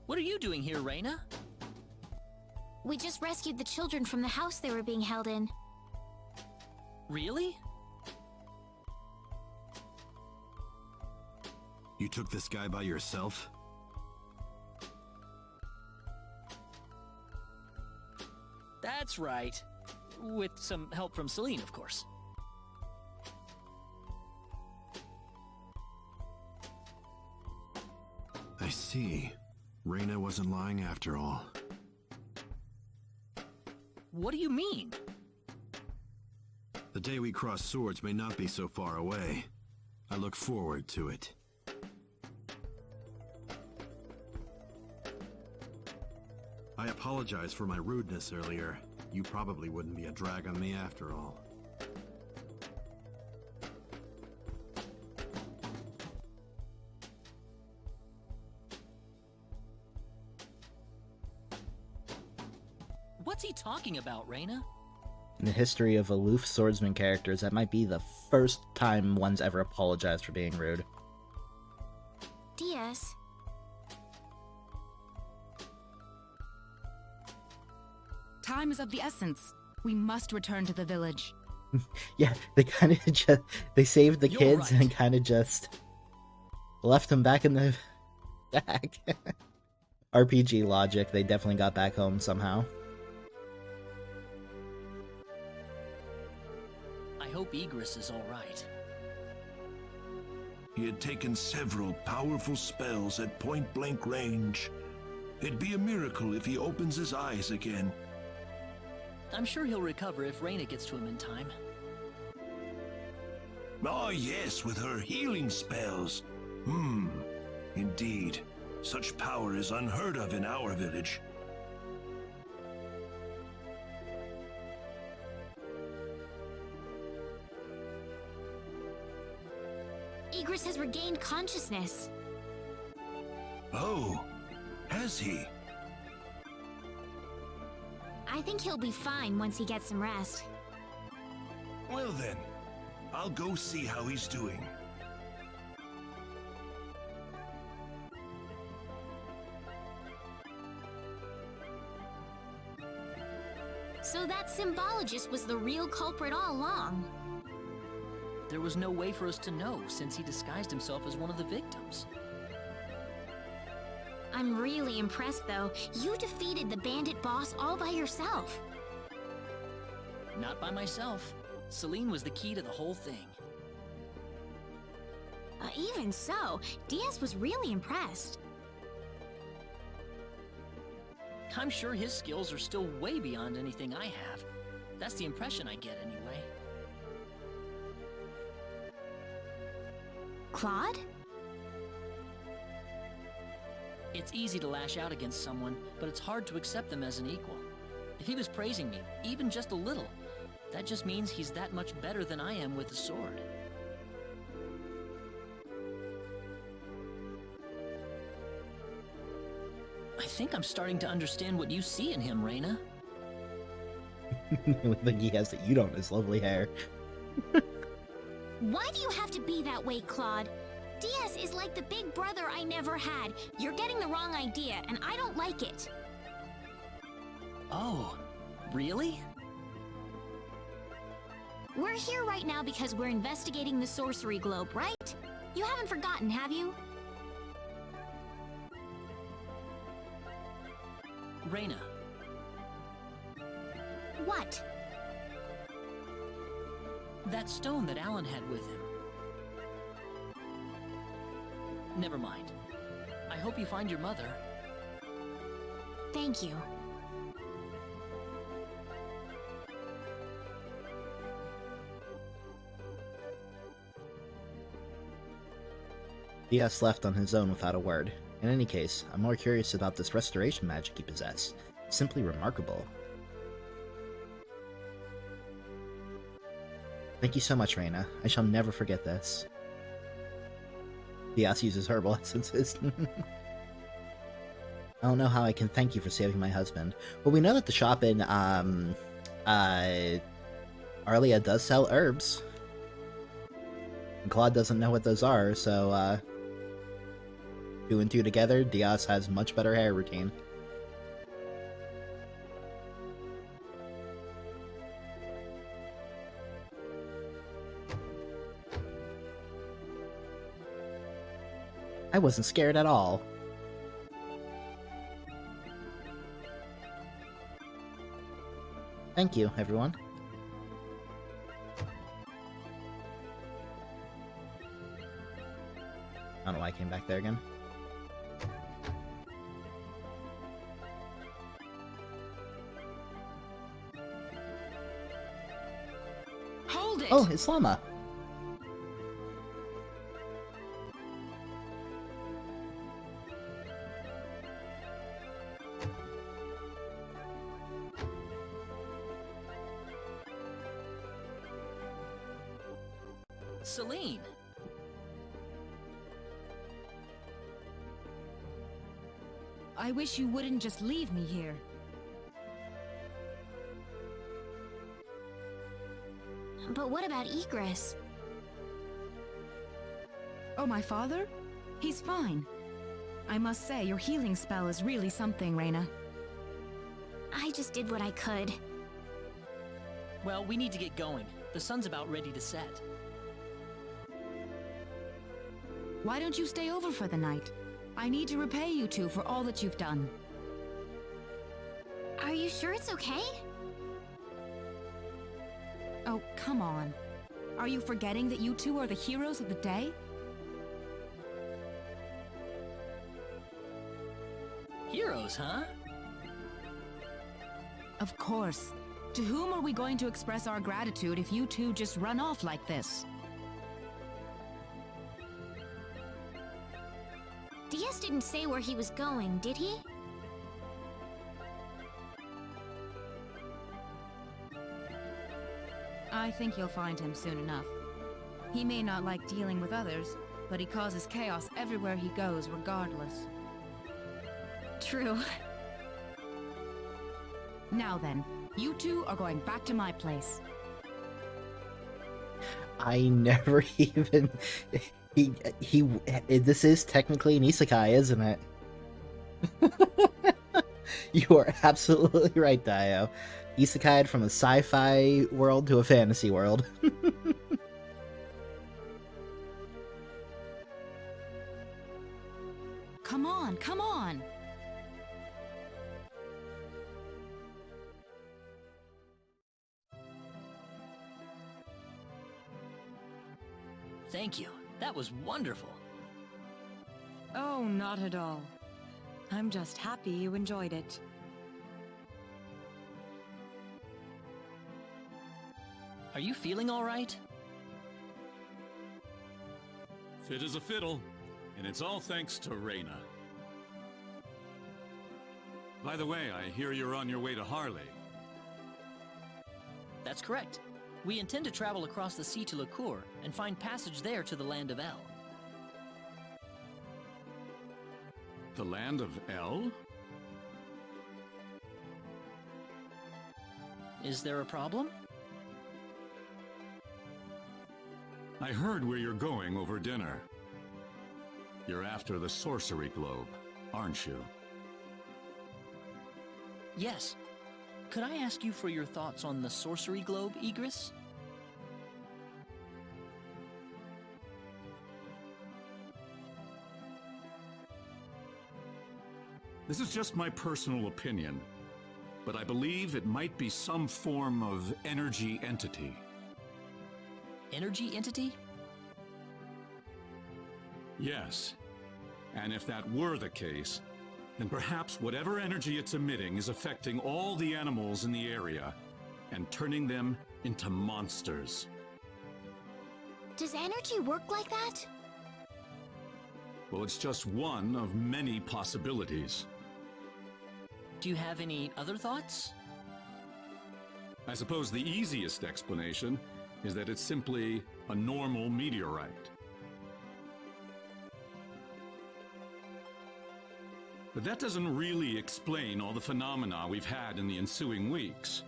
What are you doing here, Raina? We just rescued the children from the house they were being held in. Really? You took this guy by yourself? That's right. With some help from Celine, of course. I see. Raina wasn't lying after all. What do you mean? The day we cross swords may not be so far away. I look forward to it. I apologize for my rudeness earlier. You probably wouldn't be a drag on me after all. What's he talking about, Raina? In the history of aloof swordsman characters, that might be the first time one's ever apologized for being rude. Diaz. Time is of the essence. We must return to the village. Yeah, they kind of just... They saved the You're kids right. and kind of just left them back in the back. RPG logic, they definitely got back home somehow. I hope Egress is alright. He had taken several powerful spells at point-blank range. It'd be a miracle if he opens his eyes again. I'm sure he'll recover if Raina gets to him in time. Ah, yes, with her healing spells. Indeed. Such power is unheard of in our village. Egress has regained consciousness. Oh, has he? I think he'll be fine once he gets some rest. Well then, I'll go see how he's doing. So that symbologist was the real culprit all along. There was no way for us to know, since he disguised himself as one of the victims. I'm really impressed, though. You defeated the bandit boss all by yourself. Not by myself. Celine was the key to the whole thing. Even so, Diaz was really impressed. I'm sure his skills are still way beyond anything I have. That's the impression I get, anyway. Claude? It's easy to lash out against someone, but it's hard to accept them as an equal. If he was praising me, even just a little, That just means he's that much better than I am with the sword. I think I'm starting to understand what you see in him, Reina. The thing he has that you don't is lovely hair. Why do you have to be that way, Claude? Diaz is like the big brother I never had. You're getting the wrong idea, and I don't like it. Oh, really? We're here right now because we're investigating the sorcery globe, right? You haven't forgotten, have you? Reina. What? That stone that Alan had with him. Never mind. I hope you find your mother. Thank you. Diaz left on his own without a word. In any case, I'm more curious about this restoration magic you possess. Simply remarkable. Thank you so much, Reina. I shall never forget this. Diaz uses herbal essences. I don't know how I can thank you for saving my husband. Well, we know that the shop in, Arlia does sell herbs. And Claude doesn't know what those are, so, 2 and 2 together, Diaz has much better hair routine. I wasn't scared at all. Thank you, everyone. I don't know why I came back there again. Hold it! Oh, it's Llama. Celine! I wish you wouldn't just leave me here. But what about Egress? Oh, my father? He's fine. I must say, your healing spell is really something, Reina. I just did what I could. Well, we need to get going. The sun's about ready to set. Why don't you stay over for the night? I need to repay you two for all that you've done. Are you sure it's okay? Oh, come on. Are you forgetting that you two are the heroes of the day? Heroes, huh? Of course. To whom are we going to express our gratitude if you two just run off like this? Diaz didn't say where he was going, did he? I think you'll find him soon enough. He may not like dealing with others, but he causes chaos everywhere he goes regardless. True. Now then, you two are going back to my place. I never even... This is technically an isekai, isn't it? You are absolutely right, Dio. Isekai'd from a sci-fi world to a fantasy world. Come on, come on! Thank you. That was wonderful. Oh, not at all. I'm just happy you enjoyed it. Are you feeling all right? Fit as a fiddle, and it's all thanks to Reina. By the way, I hear you're on your way to Harley. That's correct. We intend to travel across the sea to Licour and find passage there to the land of El. The land of El? Is there a problem? I heard where you're going over dinner. You're after the sorcery globe, aren't you? Yes. Could I ask you for your thoughts on the sorcery globe, Igris? This is just my personal opinion, but I believe it might be some form of energy entity. Energy entity? Yes. And if that were the case, then perhaps whatever energy it's emitting is affecting all the animals in the area and turning them into monsters. Does energy work like that? Well, it's just one of many possibilities. Do you have any other thoughts? I suppose the easiest explanation is that it's simply a normal meteorite. But that doesn't really explain all the phenomena we've had in the ensuing weeks.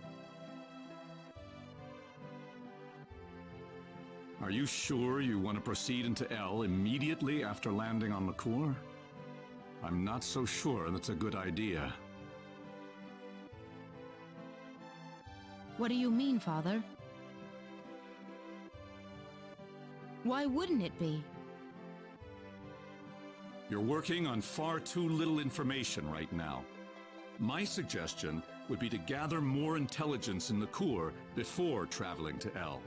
Are you sure you want to proceed into El immediately after landing on Licour? I'm not so sure that's a good idea. What do you mean, Father? Why wouldn't it be? You're working on far too little information right now. My suggestion would be to gather more intelligence in Licour before traveling to El.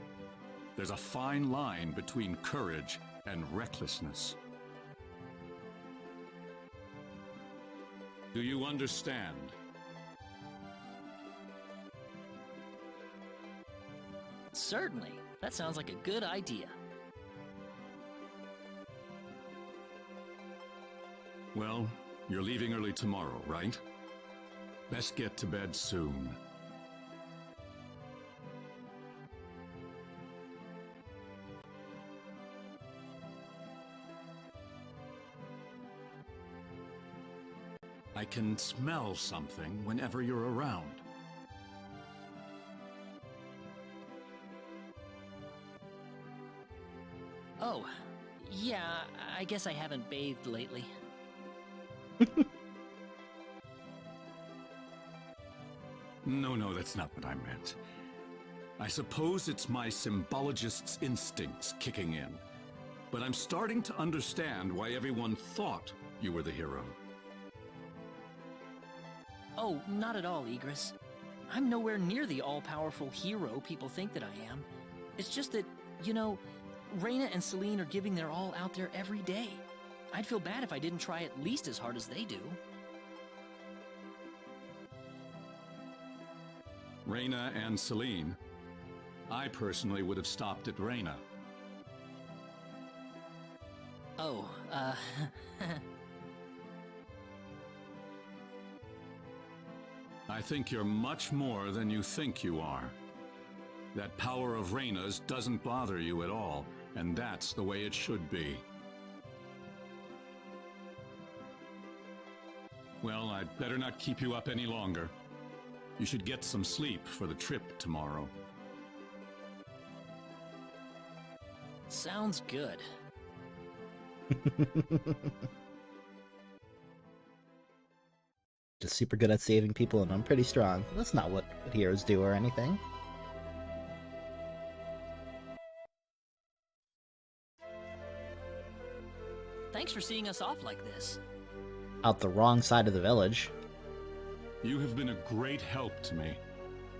There's a fine line between courage and recklessness. Do you understand? Certainly. That sounds like a good idea. Well, you're leaving early tomorrow, right? Best get to bed soon. I can smell something whenever you're around. Oh, yeah, I guess I haven't bathed lately. No, that's not what I meant. I suppose it's my symbologist's instincts kicking in. But I'm starting to understand why everyone thought you were the hero. Oh, not at all, Igris. I'm nowhere near the all-powerful hero people think that I am. It's just that, you know, Reyna and Celine are giving their all out there every day. I'd feel bad if I didn't try at least as hard as they do. Reyna and Celine. I personally would have stopped at Reyna. Oh, I think you're much more than you think you are. That power of Reyna's doesn't bother you at all, and that's the way it should be. Well, I'd better not keep you up any longer. You should get some sleep for the trip tomorrow. Sounds good. Just super good at saving people, and I'm pretty strong. That's not what heroes do or anything. Thanks for seeing us off like this. Out the wrong side of the village. You have been a great help to me.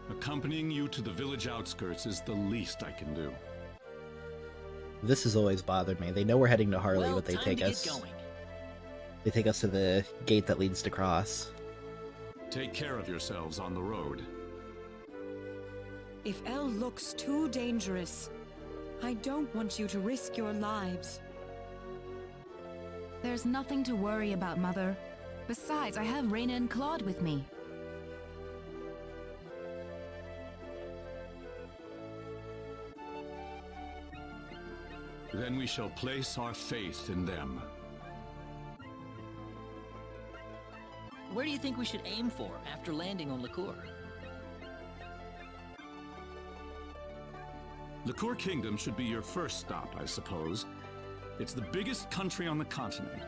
Accompanying you to the village outskirts is the least I can do. This has always bothered me. They know we're heading to Harley, but they take us. They take us to the gate that leads to Cross. Take care of yourselves on the road. If El looks too dangerous, I don't want you to risk your lives. There's nothing to worry about, Mother. Besides, I have Reyna and Claude with me. Then we shall place our faith in them. Where do you think we should aim for after landing on Liqueur? Liqueur Kingdom should be your first stop, I suppose. It's the biggest country on the continent.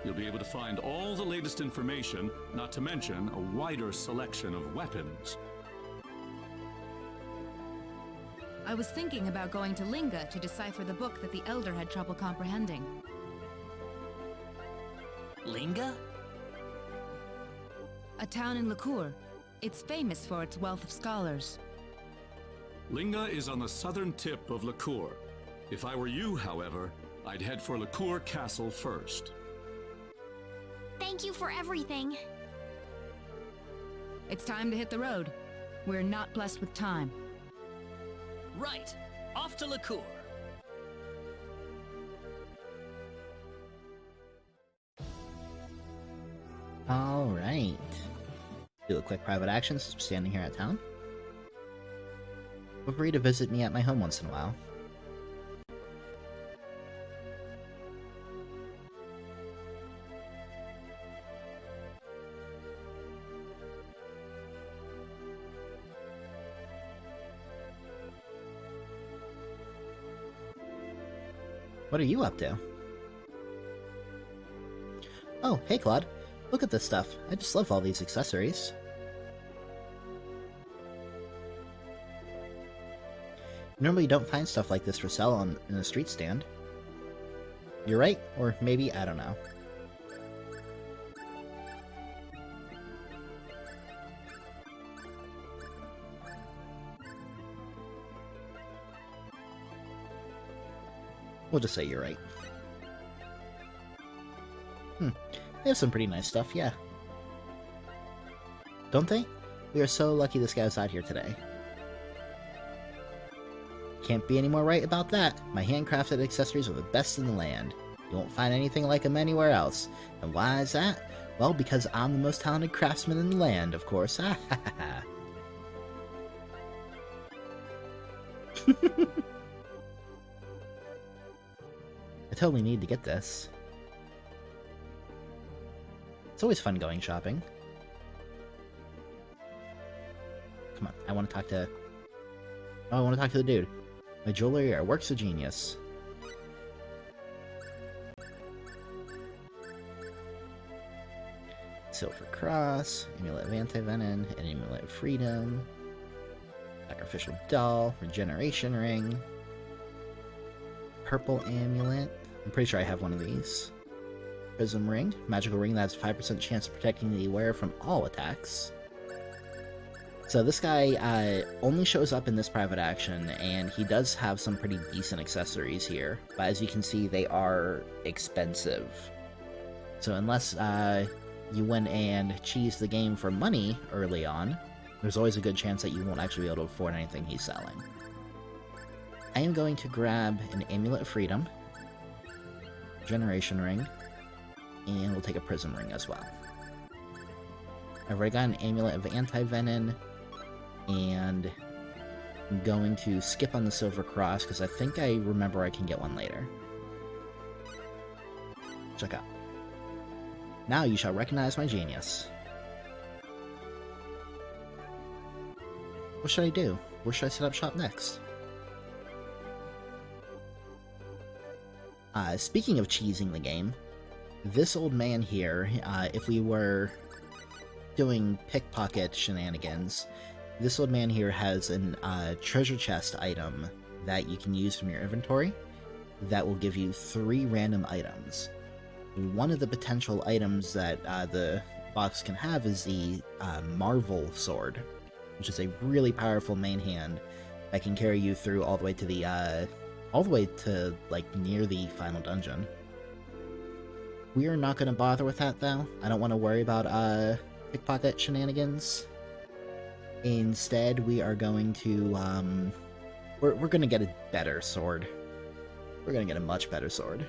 You'll be able to find all the latest information, not to mention a wider selection of weapons. I was thinking about going to Linga to decipher the book that the Elder had trouble comprehending. Linga? A town in Liqueur. It's famous for its wealth of scholars. Linga is on the southern tip of Liqueur. If I were you, however, I'd head for Liqueur Castle first. Thank you for everything. It's time to hit the road. We're not blessed with time. Right! Off to Liqueur! Alright. Do a quick private action since we're standing here at town. Feel free to visit me at my home once in a while. What are you up to? Oh, hey Claude. Look at this stuff. I just love all these accessories. Normally you don't find stuff like this for sale in a street stand. You're right, or maybe, I don't know. We'll just say you're right. They have some pretty nice stuff, yeah. Don't they? We are so lucky this guy was out here today. Can't be any more right about that. My handcrafted accessories are the best in the land. You won't find anything like them anywhere else. And why is that? Well, because I'm the most talented craftsman in the land, of course. Ha ha ha. I totally need to get this. It's always fun going shopping. Come on, I want to talk to... Oh, I want to talk to the dude. My jewelry are works of genius. Silver Cross, Amulet of Anti-Venom, and Amulet of Freedom. Sacrificial Doll, Regeneration Ring. Purple Amulet. I'm pretty sure I have one of these. Prism Ring, magical ring that has a 5% chance of protecting the wearer from all attacks. So this guy only shows up in this private action, and he does have some pretty decent accessories here, but as you can see, they are expensive. So unless you went and cheese the game for money early on, there's always a good chance that you won't actually be able to afford anything he's selling. I am going to grab an Amulet of Freedom, Generation Ring, and we'll take a Prism Ring as well. I've already got an Amulet of Anti-Venom, and I'm going to skip on the Silver Cross, because I think I remember I can get one later. Check out. Now you shall recognize my genius. What should I do? Where should I set up shop next? Speaking of cheesing the game, this old man here, if we were doing pickpocket shenanigans, this old man here has a treasure chest item that you can use from your inventory that will give you 3 random items. One of the potential items that the box can have is the Marvel Sword, which is a really powerful main hand that can carry you through all the way to the like near the final dungeon. We are not going to bother with that though. I don't want to worry about pickpocket shenanigans. Instead, we are going to we're going to get a better sword. We're going to get a much better sword.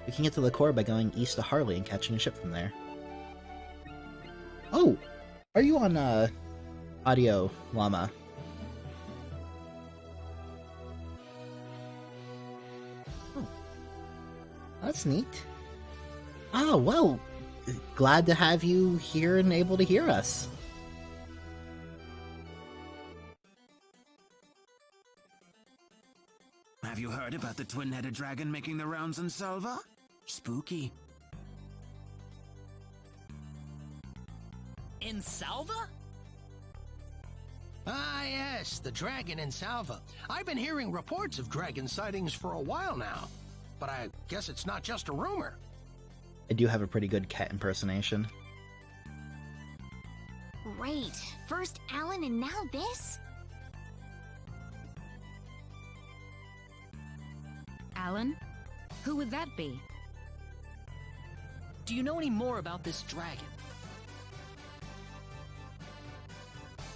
We can get to Liqueur by going east to Harley and catching a ship from there. Oh! Are you on Audio Llama? That's neat. Oh, well, glad to have you here and able to hear us. Have you heard about the twin-headed dragon making the rounds in Salva? Spooky. In Salva? Ah, yes, the dragon in Salva. I've been hearing reports of dragon sightings for a while now, but I guess it's not just a rumor. I do have a pretty good cat impersonation. Great. First Alan and now this? Alan? Who would that be? Do you know any more about this dragon?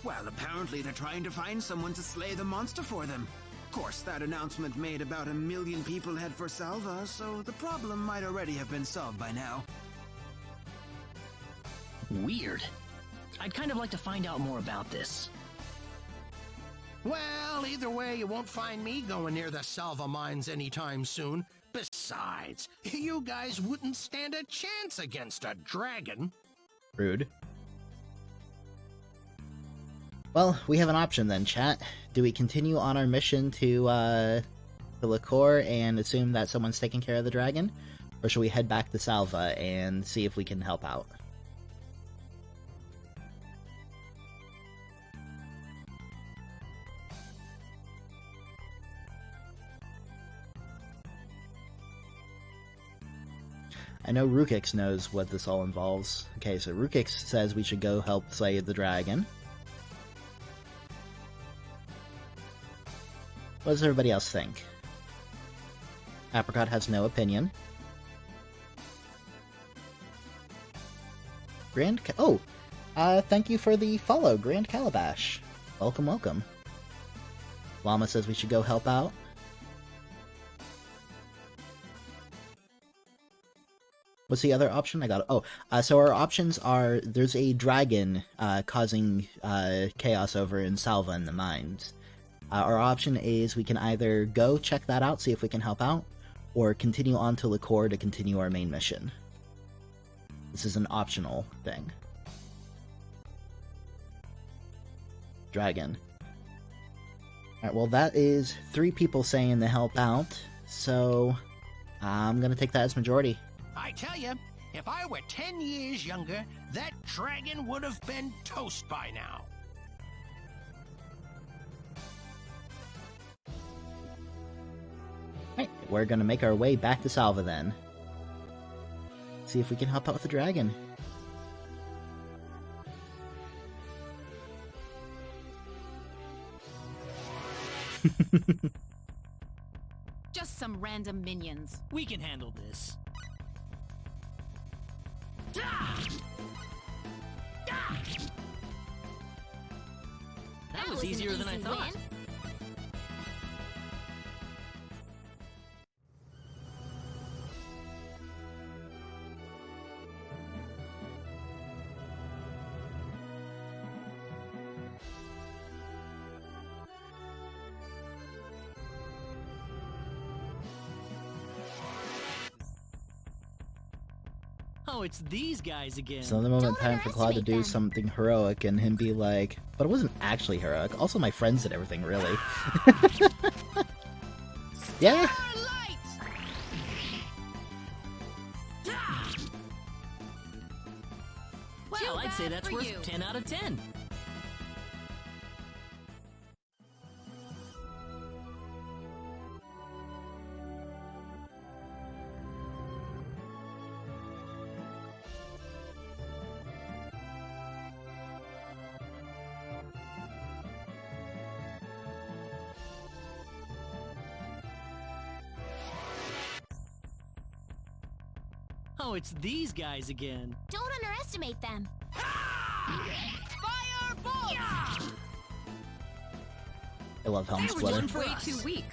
Well, apparently they're trying to find someone to slay the monster for them. Of course, that announcement made about 1 million people head for Salva, so the problem might already have been solved by now. Weird. I'd kind of like to find out more about this. Well, either way, you won't find me going near the Salva mines anytime soon. Besides, you guys wouldn't stand a chance against a dragon. Rude. Well, we have an option then, chat. Do we continue on our mission to Liquor and assume that someone's taking care of the dragon? Or should we head back to Salva and see if we can help out? I know Rukix knows what this all involves. Okay, so Rukix says we should go help slay the dragon. What does everybody else think? Apricot has no opinion. Thank you for the follow, Grand Calabash. Welcome, welcome. Llama says we should go help out. What's the other option? I got it. So our options are, there's a dragon causing chaos over in Salva in the mines. Our option is we can either go check that out, see if we can help out, or continue on to Liquor to continue our main mission. This is an optional thing. Dragon. Alright, well that is 3 people saying to help out, so I'm gonna take that as majority. I tell you, if I were 10 years younger, that dragon would have been toast by now. Alright, we're gonna make our way back to Salva then. See if we can help out with the dragon. Just some random minions. We can handle this. That was easier than I thought. Win. Oh, it's these guys again. So the moment time for Claude to do something heroic and him be like, but it wasn't actually heroic. Also, my friends did everything, really. Yeah. Well, I'd say that's worth 10 out of 10. Oh, it's these guys again. Don't underestimate them. Fireball! I love Helm They were Splitter. just way too weak.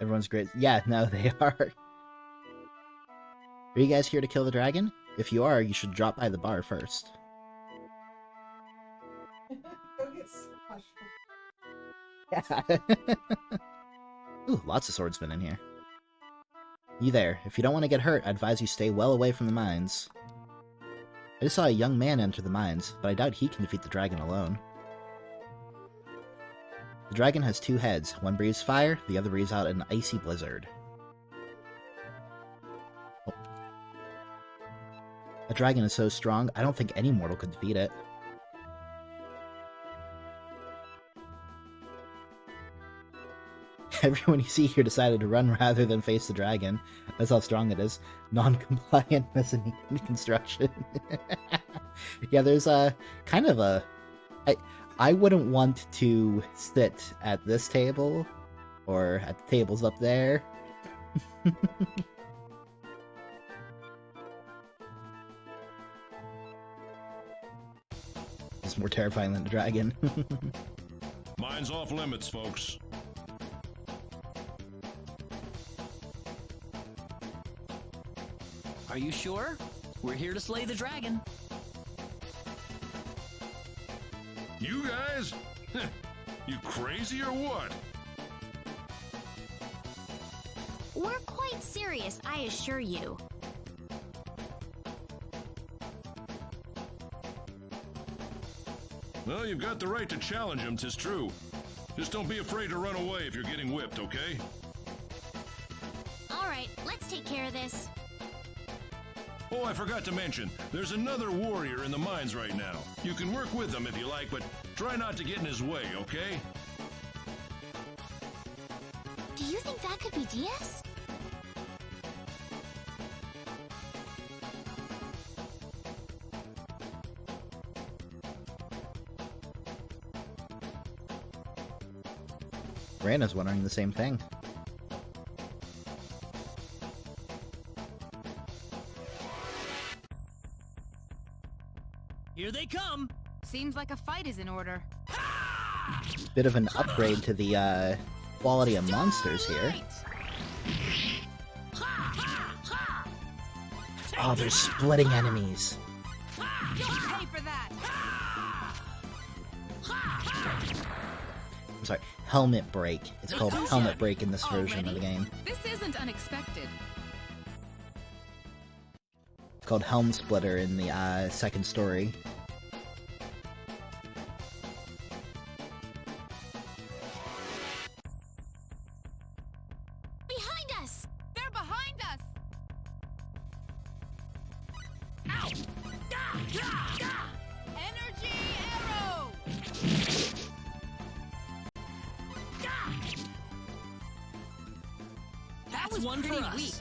Everyone's great. Yeah, no, they are. Are you guys here to kill the dragon? If you are, you should drop by the bar first. Go get sloshed. Yeah. Ooh, lots of swordsmen in here. You there. If you don't want to get hurt, I advise you stay well away from the mines. I just saw a young man enter the mines, but I doubt he can defeat the dragon alone. The dragon has two heads. One breathes fire, the other breathes out an icy blizzard. Oh. A dragon is so strong, I don't think any mortal could defeat it. Everyone you see here decided to run rather than face the dragon. That's how strong it is. Non-compliant mezzanine construction. Yeah, there's a kind of a... I wouldn't want to sit at this table, or at the tables up there. It's more terrifying than the dragon. Mine's off limits, folks. Are you sure? We're here to slay the dragon. You guys? You crazy or what? We're quite serious, I assure you. Well, you've got the right to challenge him, 'tis true. Just don't be afraid to run away if you're getting whipped, okay? Alright, let's take care of this. Oh, I forgot to mention, there's another warrior in the mines right now. You can work with him if you like, but try not to get in his way, okay? Do you think that could be Diaz? Rana's wondering the same thing. Here they come! Seems like a fight is in order. Bit of an upgrade to the quality of monsters here. Oh, they're splitting enemies. You'll pay for that. I'm sorry, helmet break. It's called helmet break in this version of the game. This isn't unexpected. It's called Helm Splitter in the second story. Behind us! They're behind us! Ow! Gah! Gah! Gah! Energy arrow! That's was one for pretty us. weak.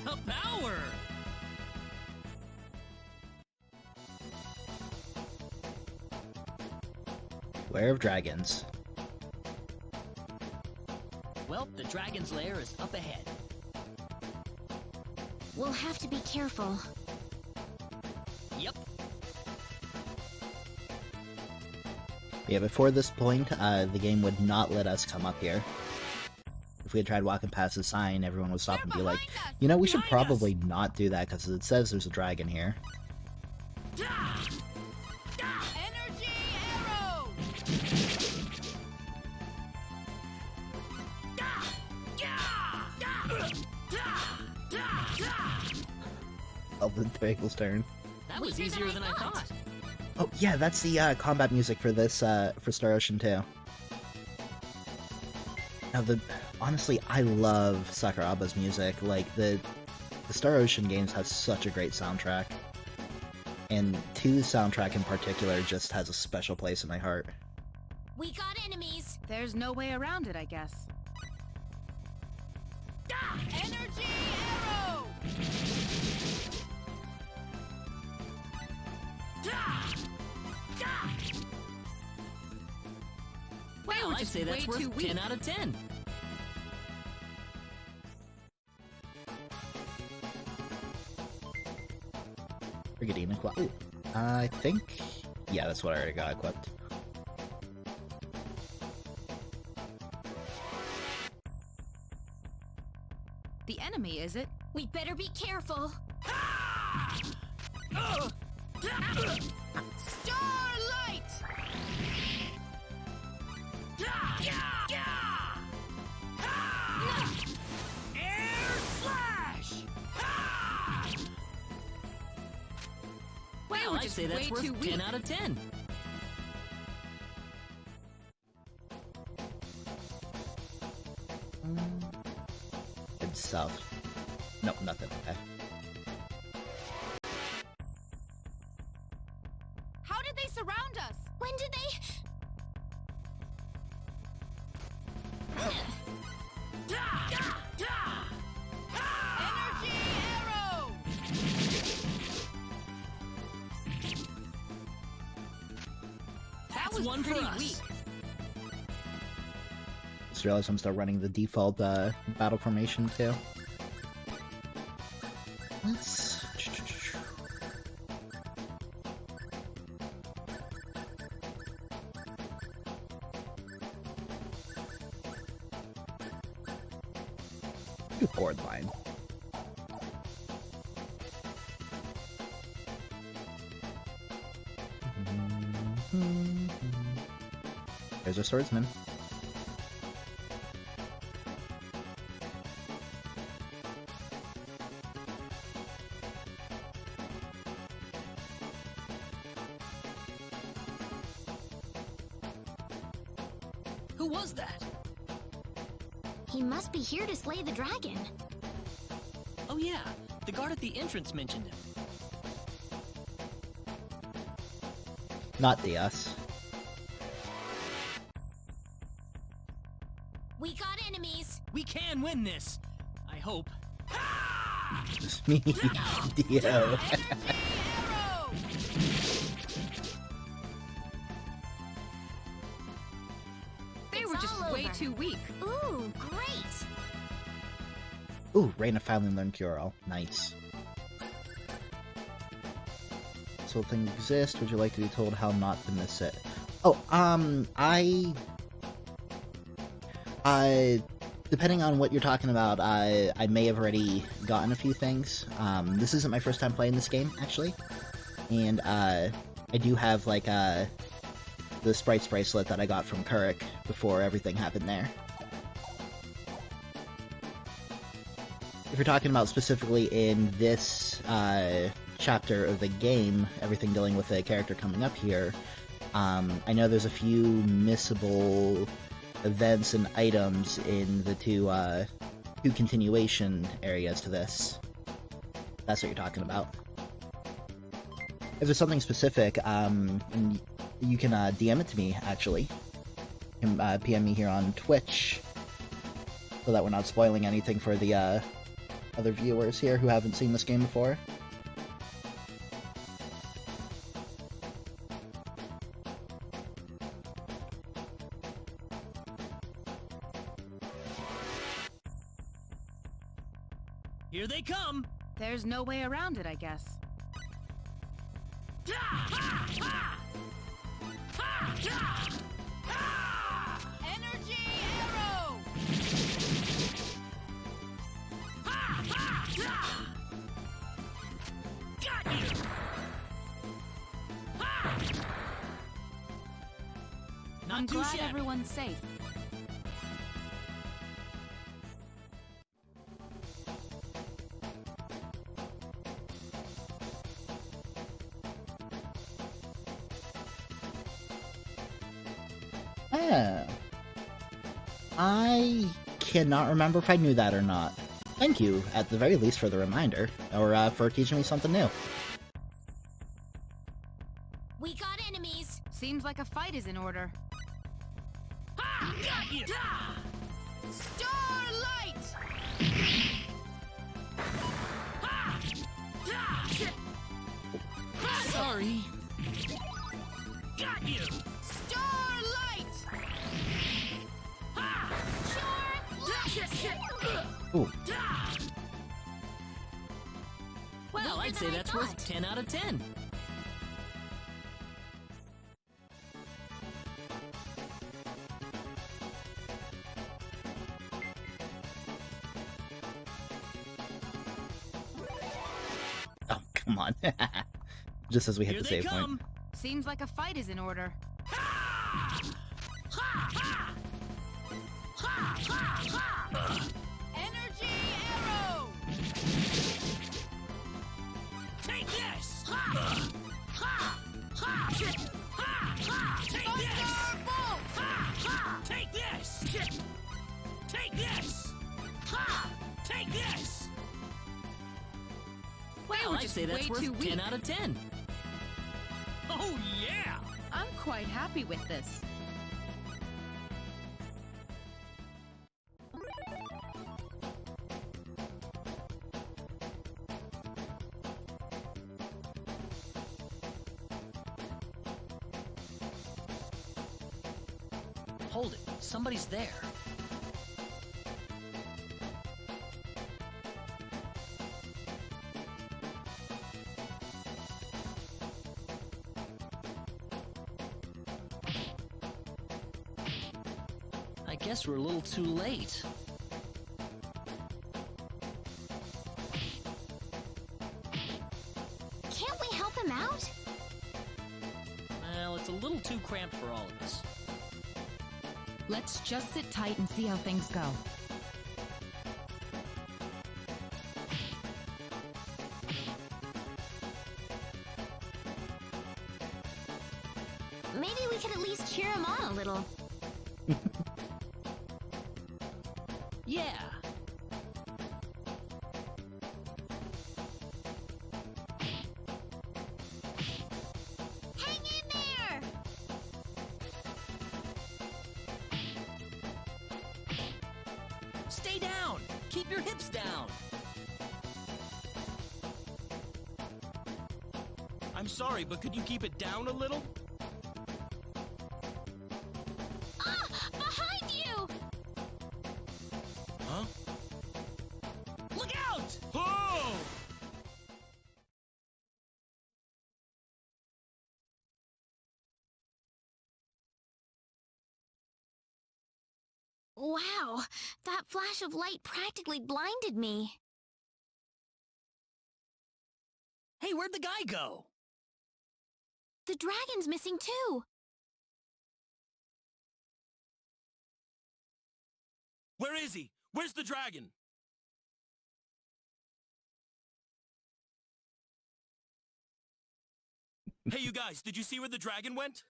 The power! Beware of dragons. Well, the dragon's lair is up ahead. We'll have to be careful. Yep. Yeah, before this point, the game would not let us come up here. If we had tried walking past the sign, everyone would stop and be like, you know, we should probably not do that because it says there's a dragon here. Energy arrow! Elven Bagel's turn. That was easier than I thought. Oh yeah, that's the combat music for this for Star Ocean 2. Now honestly, I love Sakuraba's music. Like the Star Ocean games have such a great soundtrack, and 2's soundtrack in particular just has a special place in my heart. We got enemies! There's no way around it, I guess. Energy arrow! Well, I'd say that's worth 10 out of 10. Brigadine equipped. Ooh, I think... yeah, that's what I already got equipped. is it? We better be careful. Starlight! Air slash! Well, I'd say that's worth 10 out of 10. Good stuff. Nope, nothing. Okay. How did they surround us? When did they... Energy arrow! That was one for pretty us. weak. Just realized I'm still running the default battle formation too. Let's... do forward line. There's our swordsman. Who was that? He must be here to slay the dragon. Oh yeah, the guard at the entrance mentioned him. Not the us. We got enemies. We can win this. I hope. Just me, Dio. They were just way too weak. Ooh, great. Ooh, Reina finally learned Cure All. Nice. This whole thing exists. Would you like to be told how not to miss it? Oh, depending on what you're talking about, I may have already gotten a few things. This isn't my first time playing this game, actually. And, I do have, like, the Sprites bracelet that I got from Kurik before everything happened there. If you're talking about specifically in this, chapter of the game, everything dealing with a character coming up here, I know there's a few missable events and items in the two continuation areas to this. That's what you're talking about. If there's something specific, and you can DM it to me, actually. You can PM me here on Twitch, so that we're not spoiling anything for the other viewers here who haven't seen this game before. Here they come! There's no way around it, I guess. Energy arrow! Got you! I'm glad everyone's safe. I cannot remember if I knew that or not. Thank you, at the very least, for the reminder, or for teaching me something new. We got enemies. Seems like a fight is in order. Got you! Starlight! Sorry. Got you! Starlight! Ooh. Well, I'd say that's worth 10 out of 10. Come on. Just as we hit Here the they save come. point. Seems like a fight is in order. Energy arrow. Take this. Take this. Take this. Take this. Take this. Well, I'd say that's way too worth 10 weak. out of 10. Oh yeah. I'm quite happy with this. Hold it. Somebody's there. I guess we're a little too late. Can't we help him out? Well, it's a little too cramped for all of us. Let's just sit tight and see how things go. Maybe we could at least cheer him on a little. Yeah. Hang in there! Stay down. Keep your hips down. I'm sorry, but could you keep it down a little? Ah! Behind you! Huh? Look out! Oh! Wow, that flash of light practically blinded me. Hey, where'd the guy go? The dragon's missing too. Where is he? Where's the dragon? Hey, you guys, did you see where the dragon went?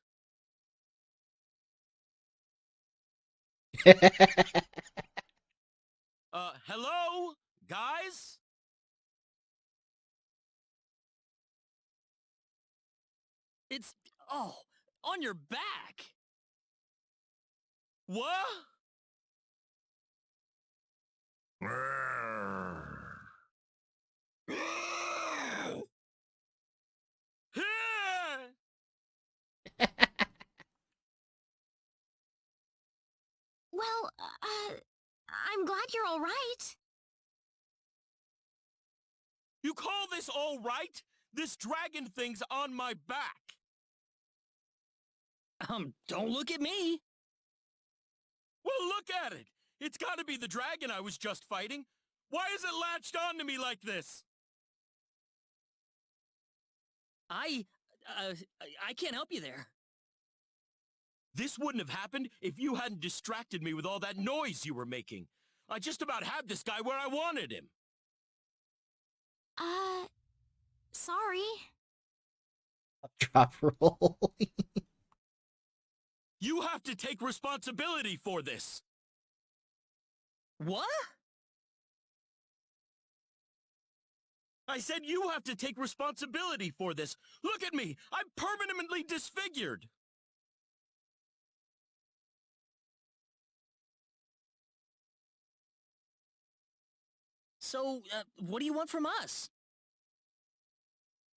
Hello? Guys? It's... oh, on your back! What? Well, I'm glad you're all right. You call this all right? This dragon thing's on my back. Don't look at me. Well, look at it. It's gotta be the dragon I was just fighting. Why is it latched onto me like this? I can't help you there. This wouldn't have happened if you hadn't distracted me with all that noise you were making. I just about had this guy where I wanted him. Sorry. Drop roll. You have to take responsibility for this. What? I said you have to take responsibility for this. Look at me. I'm permanently disfigured. So, what do you want from us?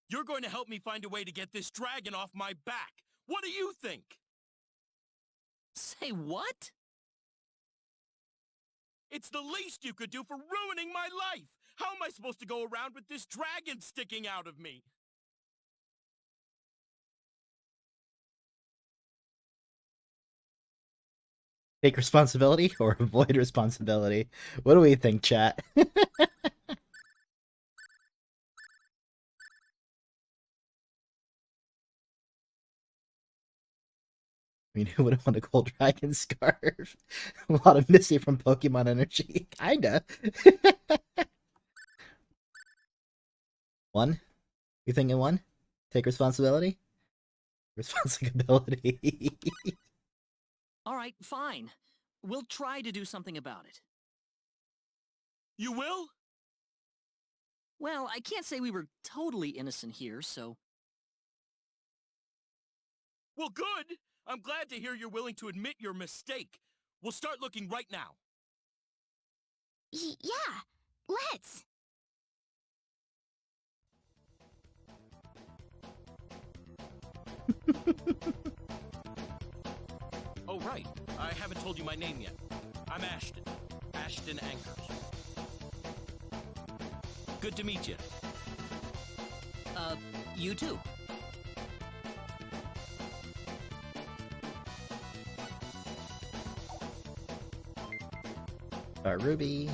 You're going to help me find a way to get this dragon off my back. What do you think? Say what? It's the least you could do for ruining my life. How am I supposed to go around with this dragon sticking out of me? Take responsibility or avoid responsibility? What do we think, chat? mean, who wouldn't want a gold dragon scarf? A lot of Misty from Pokemon Energy. Kinda. One? You thinking one? Take responsibility? Responsibility. Alright, fine. We'll try to do something about it. You will? Well, I can't say we were totally innocent here, so... Well, good! I'm glad to hear you're willing to admit your mistake. We'll start looking right now. Yeah, let's. Oh, right. I haven't told you my name yet. I'm Ashton. Ashton Anchors. Good to meet you. You too. Ruby.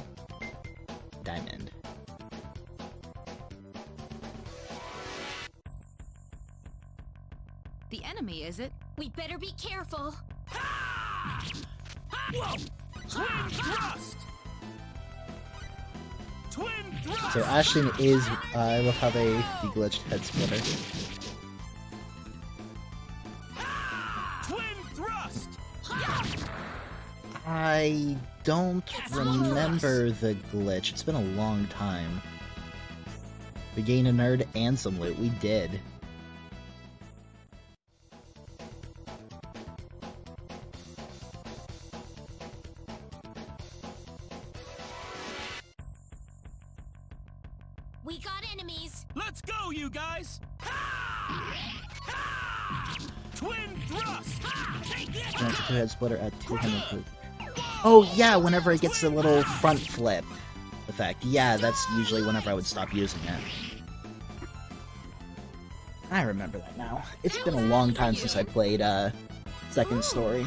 Diamond. The enemy, is it? We better be careful. Whoa! Twin thrust! Twin thrust! So Ashton is, I love how they deglitched head splitter. Twin thrust! I don't remember the glitch. It's been a long time. We gained a nerd and some loot. We did. We got enemies. Let's go, you guys! Twin thrust! Take this! Head splitter at 200. Oh yeah, whenever it gets the little front flip effect. Yeah, that's usually whenever I would stop using it. I remember that now. It's been a long time since I played Second Story.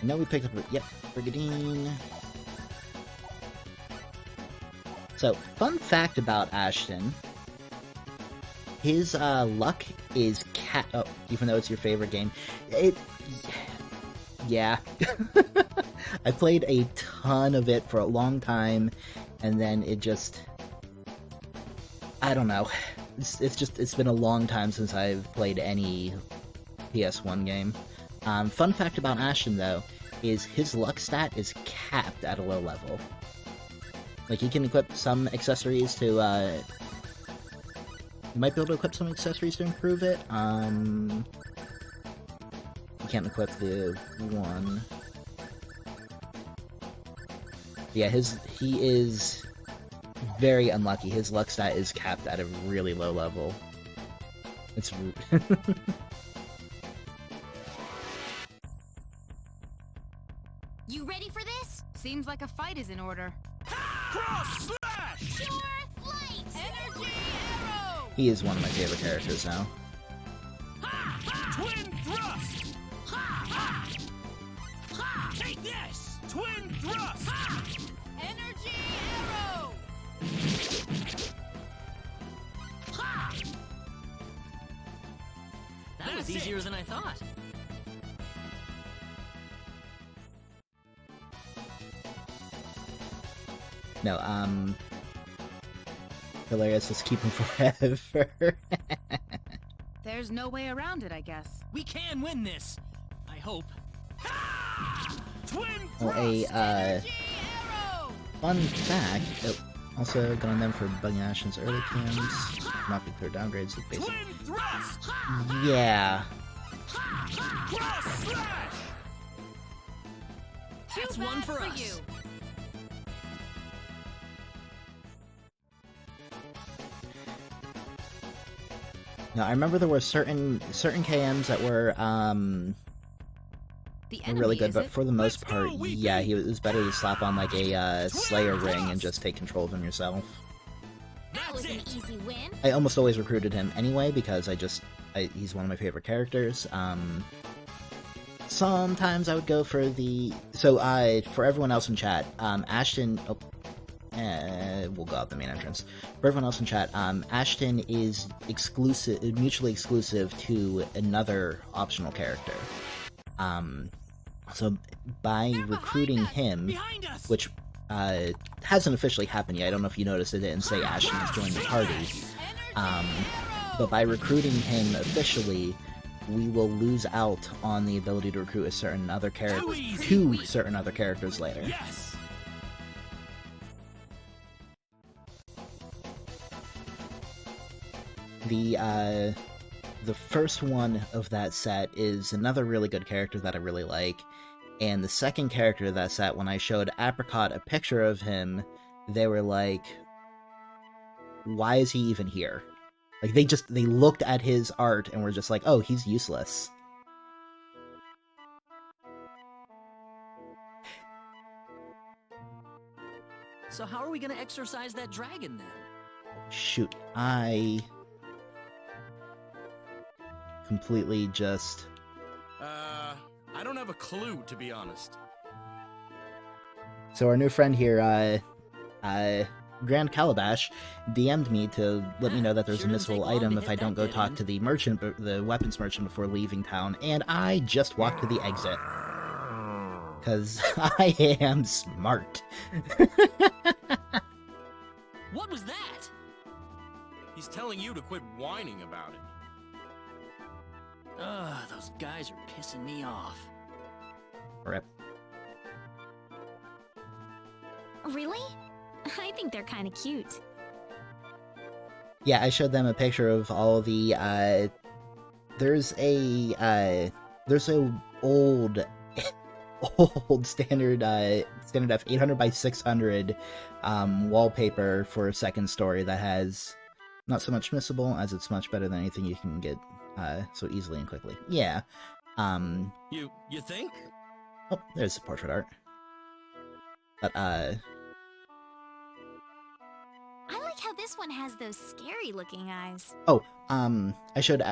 I know we picked up, yep, Brigadine. So, fun fact about Ashton. His luck is oh, even though it's your favorite game. Yeah. I played a ton of it for a long time, and then it just... I don't know. It's been a long time since I've played any PS1 game. Fun fact about Ashton, though, is his luck stat is capped at a low level. Like, he can equip some accessories to, you might be able to equip some accessories to improve it. You can't equip the one. Yeah, he is very unlucky. His luck stat is capped at a really low level. It's... You ready for this? Seems like a fight is in order. Cross slash! Pure flight! Energy arrow! He is one of my favorite characters now. Twin thrust! Take this! Twin thrust! Energy arrow! That was easier than I thought. No, Hilarious, just keep him forever. There's no way around it, I guess. We can win this! I hope. Twin Well, a, fun fact, also going them for bugging Ashton's early cams, not be clear downgrades with basic. Twin thrust! Yeah. Cross slash! That's one for us. You. Now, I remember there were certain KMs that were really good, but for the most part, yeah, it was better to slap on like a Slayer ring and just take control of him yourself. That was an easy win. I almost always recruited him anyway because he's one of my favorite characters. Sometimes I would go for the... So, for everyone else in chat, Ashton... Oh, we'll go out the main entrance. For everyone else in chat, Ashton is mutually exclusive to another optional character. So by recruiting him, which hasn't officially happened yet, I don't know if you noticed, it didn't say Ashton has joined the party. But by recruiting him officially, we will lose out on the ability to recruit two certain other characters later. Yes. The first one of that set is another really good character that I really like, and the second character of that set, when I showed Apricot a picture of him, they were like, why is he even here? Like, they looked at his art and were just like, oh, he's useless. So how are we gonna exorcise that dragon, then? Shoot, I completely just... I don't have a clue, to be honest. So our new friend here, Grand Calabash, DM'd me to let me know that there's a missable item if I don't go talk to the merchant, the weapons merchant, before leaving town, and I just walked to the exit. Because I am smart. What was that? He's telling you to quit whining about it. Ugh, those guys are pissing me off. Rip. Really? I think they're kind of cute. Yeah, I showed them a picture of all the, there's a old standard F 800 by 600 wallpaper for a second story that has not so much missable as it's much better than anything you can get so easily and quickly. Yeah. You think? Oh, there's the portrait art. But I like how this one has those scary looking eyes. Oh, I showed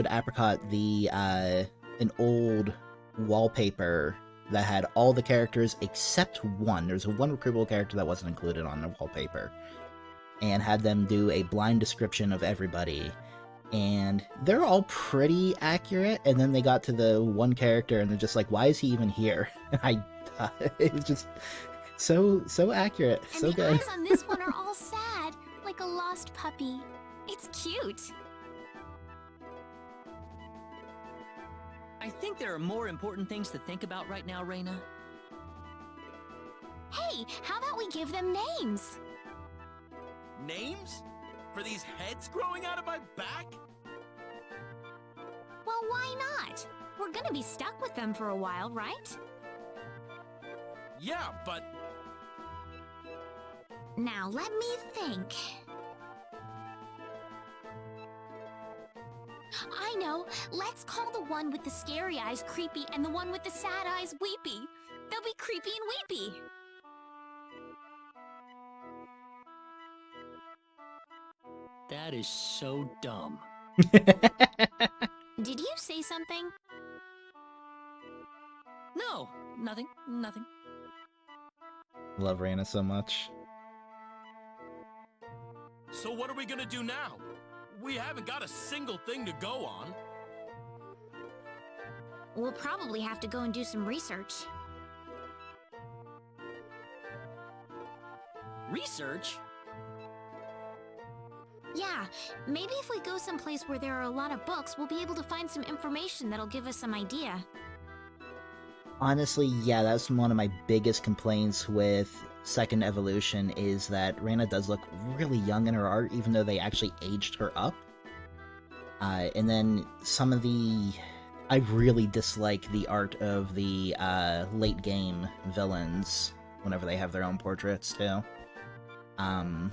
Apricot an old wallpaper that had all the characters except one. There's one recruitable character that wasn't included on the wallpaper, and had them do a blind description of everybody, and they're all pretty accurate, and then they got to the one character and they're just like, why is he even here? And it was just so accurate, and so good. And the eyes on this one are all sad, like a lost puppy. It's cute. I think there are more important things to think about right now, Reina. Hey, how about we give them names? Names? For these heads growing out of my back? Well, why not? We're gonna be stuck with them for a while, right? Yeah, but... Now, let me think. I know! Let's call the one with the scary eyes Creepy and the one with the sad eyes Weepy. They'll be creepy and weepy. That is so dumb. Did you say something? No, nothing. Love Reina so much. So what are we gonna do now? We haven't got a single thing to go on. We'll probably have to go and do some research. Research? Yeah, maybe if we go someplace where there are a lot of books, we'll be able to find some information that'll give us some idea. Honestly, yeah, that's one of my biggest complaints with Second Evolution, is that Reina does look really young in her art, even though they actually aged her up. And then some of the... I really dislike the art of the late game villains whenever they have their own portraits, too. I'm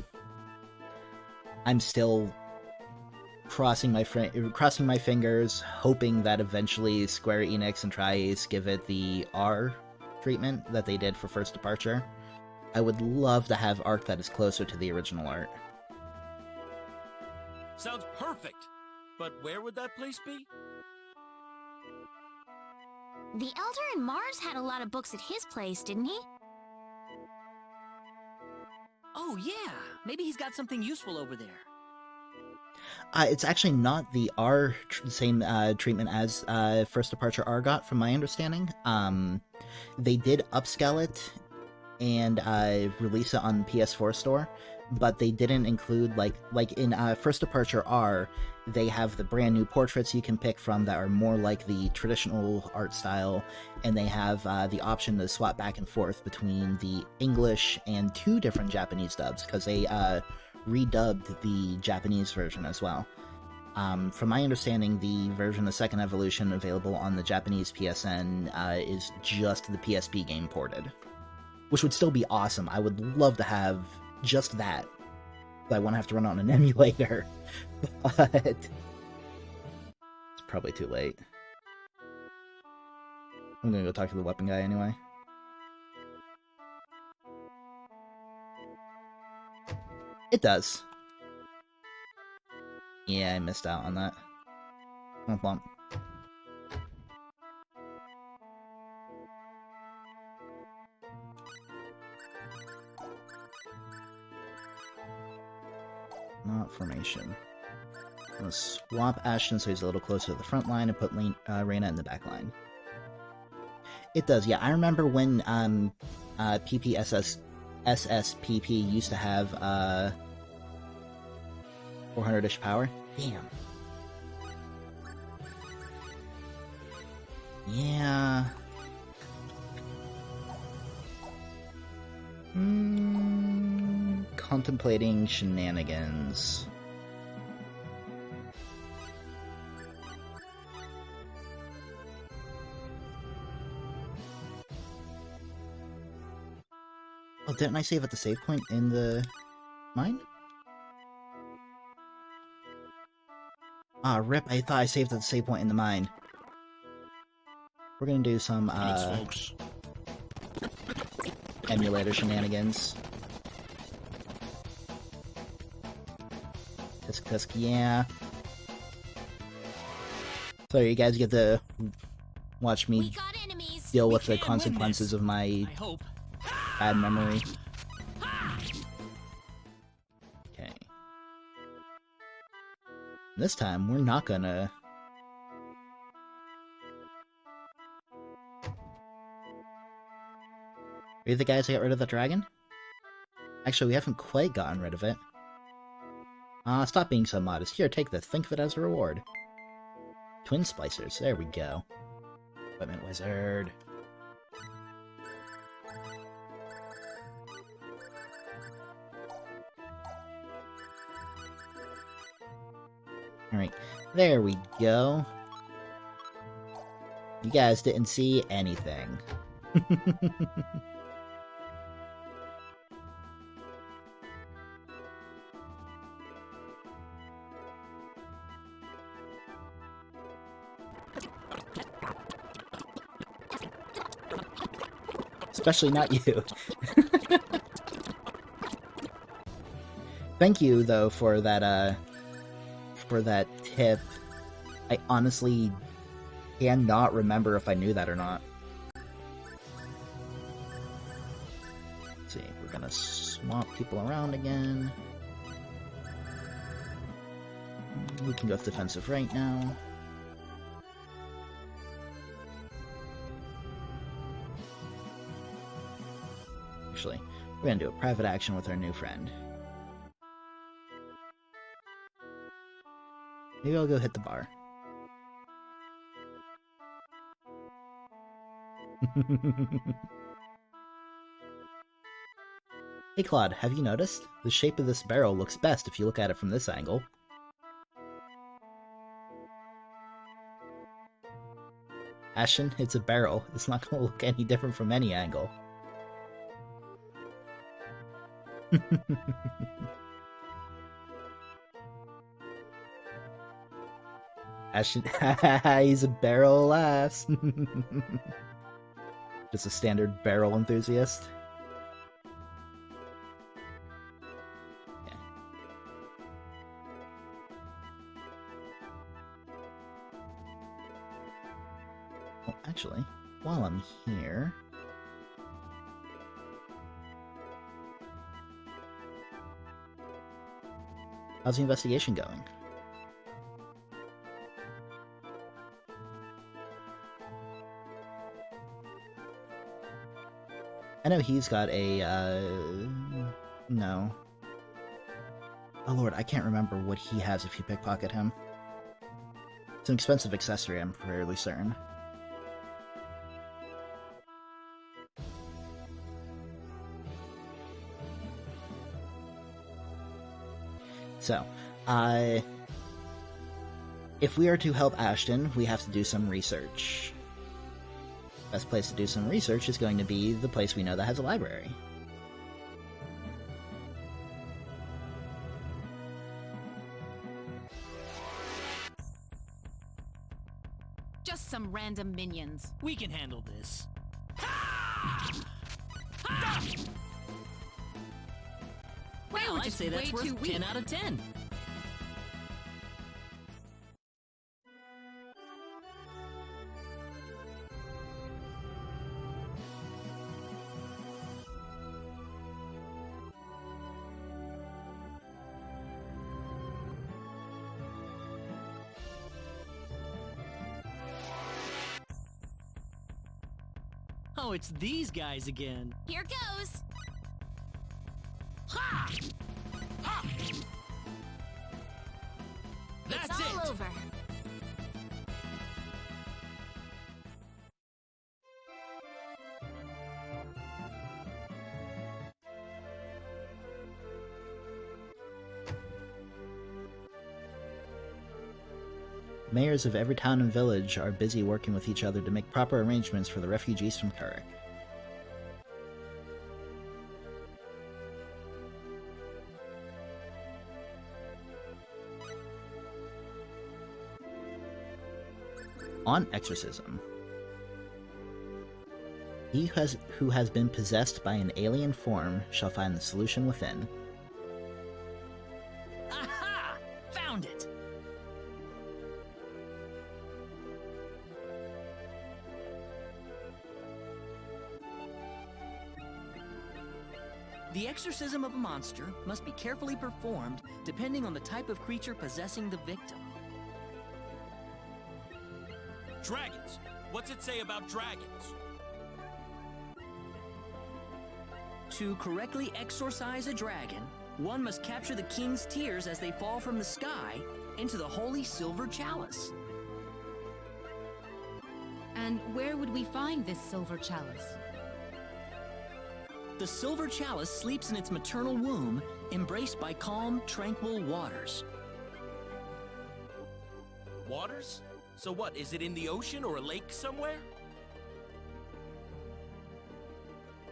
still crossing my fingers, hoping that eventually Square Enix and Tri-Ace give it the R treatment that they did for First Departure. I would love to have art that is closer to the original art. Sounds perfect! But where would that place be? The Elder in Marze had a lot of books at his place, didn't he? Oh, yeah. Maybe he's got something useful over there. It's actually not the same treatment as First Departure R got, from my understanding. They did upscale it and release it on PS4 store, but they didn't include, like in First Departure R, they have the brand new portraits you can pick from that are more like the traditional art style, and they have the option to swap back and forth between the English and 2 different Japanese dubs, because they redubbed the Japanese version as well. From my understanding, the version of Second Evolution available on the Japanese PSN is just the PSP game ported, which would still be awesome. I would love to have just that. I won't have to run on an emulator, but it's probably too late. I'm gonna go talk to the weapon guy anyway. It does. Yeah, I missed out on that. Womp womp. Not formation. I'm gonna swap Ashton so he's a little closer to the front line and put Reyna in the back line. It does, yeah. I remember when SSPP used to have 400-ish power. Damn. Yeah. Contemplating shenanigans. Oh, didn't I save at the save point in the mine? Ah, rip, I thought I saved at the save point in the mine. We're gonna do some, emulator shenanigans. Tisk tisk, yeah. So you guys get to watch me deal with the consequences of my bad memory. Okay. This time, we're not gonna... Are you the guys that got rid of the dragon? Actually, we haven't quite gotten rid of it. Stop being so modest. Here, take this. Think of it as a reward. Twin splicers. There we go. Equipment wizard. Alright, there we go. You guys didn't see anything. Especially not you. Thank you, though, for that tip. I honestly cannot remember if I knew that or not. Let's see, we're gonna swap people around again. We can go with defensive right now. Actually, we're gonna do a private action with our new friend. Maybe I'll go hit the bar. Hey Claude, have you noticed? The shape of this barrel looks best if you look at it from this angle. Ashen, it's a barrel. It's not gonna look any different from any angle. Ashen, he's a barrel lass. Just a standard barrel enthusiast. Yeah. Well, actually, while I'm here... How's the investigation going? I know he's got a, no. Oh lord, I can't remember what he has if you pickpocket him. It's an expensive accessory, I'm fairly certain. So, if we are to help Ashton, we have to do some research. Best place to do some research is going to be the place we know that has a library. Just some random minions. We can handle this. Well, I'd say that's worth 10 out of 10. Oh, it's these guys again. Here goes! Ha! Ha! It's all over. Mayors of every town and village are busy working with each other to make proper arrangements for the refugees from Kurik. On exorcism. He who has been possessed by an alien form shall find the solution within. Aha! Found it! The exorcism of a monster must be carefully performed depending on the type of creature possessing the victim. Dragons! What's it say about dragons? To correctly exorcise a dragon, one must capture the king's tears as they fall from the sky into the holy silver chalice. And where would we find this silver chalice? The silver chalice sleeps in its maternal womb, embraced by calm, tranquil waters. Waters? So what, is it in the ocean or a lake somewhere?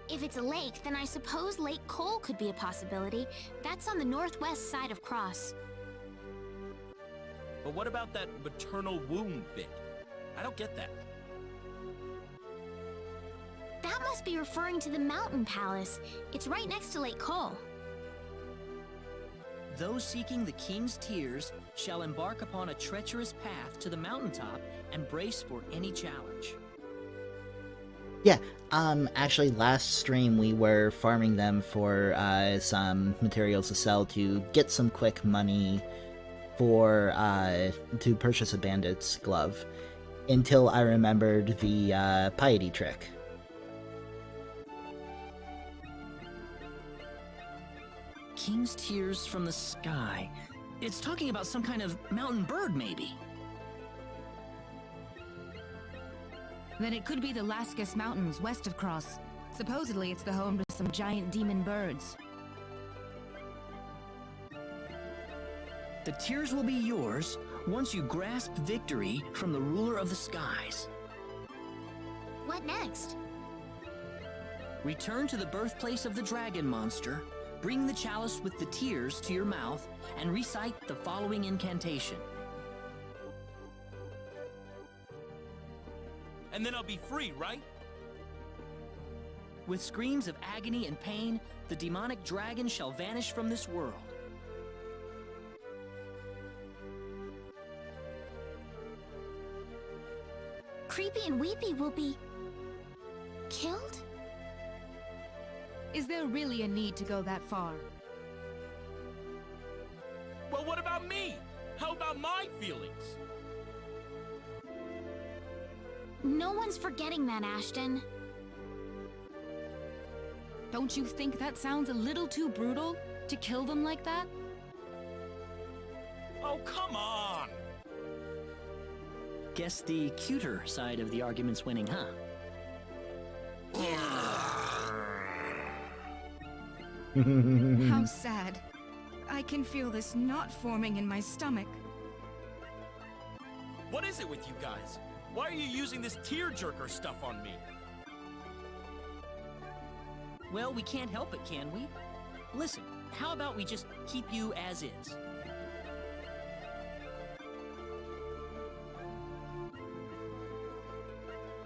If it's a lake, then I suppose Lake Cole could be a possibility. That's on the northwest side of Cross. But what about that maternal womb bit? I don't get that. That must be referring to the Mountain Palace. It's right next to Lake Cole. Those seeking the king's tears shall embark upon a treacherous path to the mountaintop and brace for any challenge. Yeah, actually last stream we were farming them for some materials to sell to get some quick money for to purchase a bandit's glove, until I remembered the piety trick. King's tears from the sky. It's talking about some kind of mountain bird, maybe. Then it could be the Laskus Mountains west of Cross. Supposedly it's the home to some giant demon birds. The tears will be yours once you grasp victory from the ruler of the skies. What next? Return to the birthplace of the dragon monster, bring the chalice with the tears to your mouth, and recite the following incantation. And then I'll be free, right? With screams of agony and pain, the demonic dragon shall vanish from this world. Creepy and Weepy will be... killed? Is there really a need to go that far? Well, But what about me? How about my feelings? No one's forgetting that, Ashton. Don't you think that sounds a little too brutal? To kill them like that? Oh, come on! Guess the cuter side of the argument's winning, huh? How sad. I can feel this knot forming in my stomach. What is it with you guys? Why are you using this tearjerker stuff on me? Well, we can't help it, can we? Listen, how about we just keep you as is?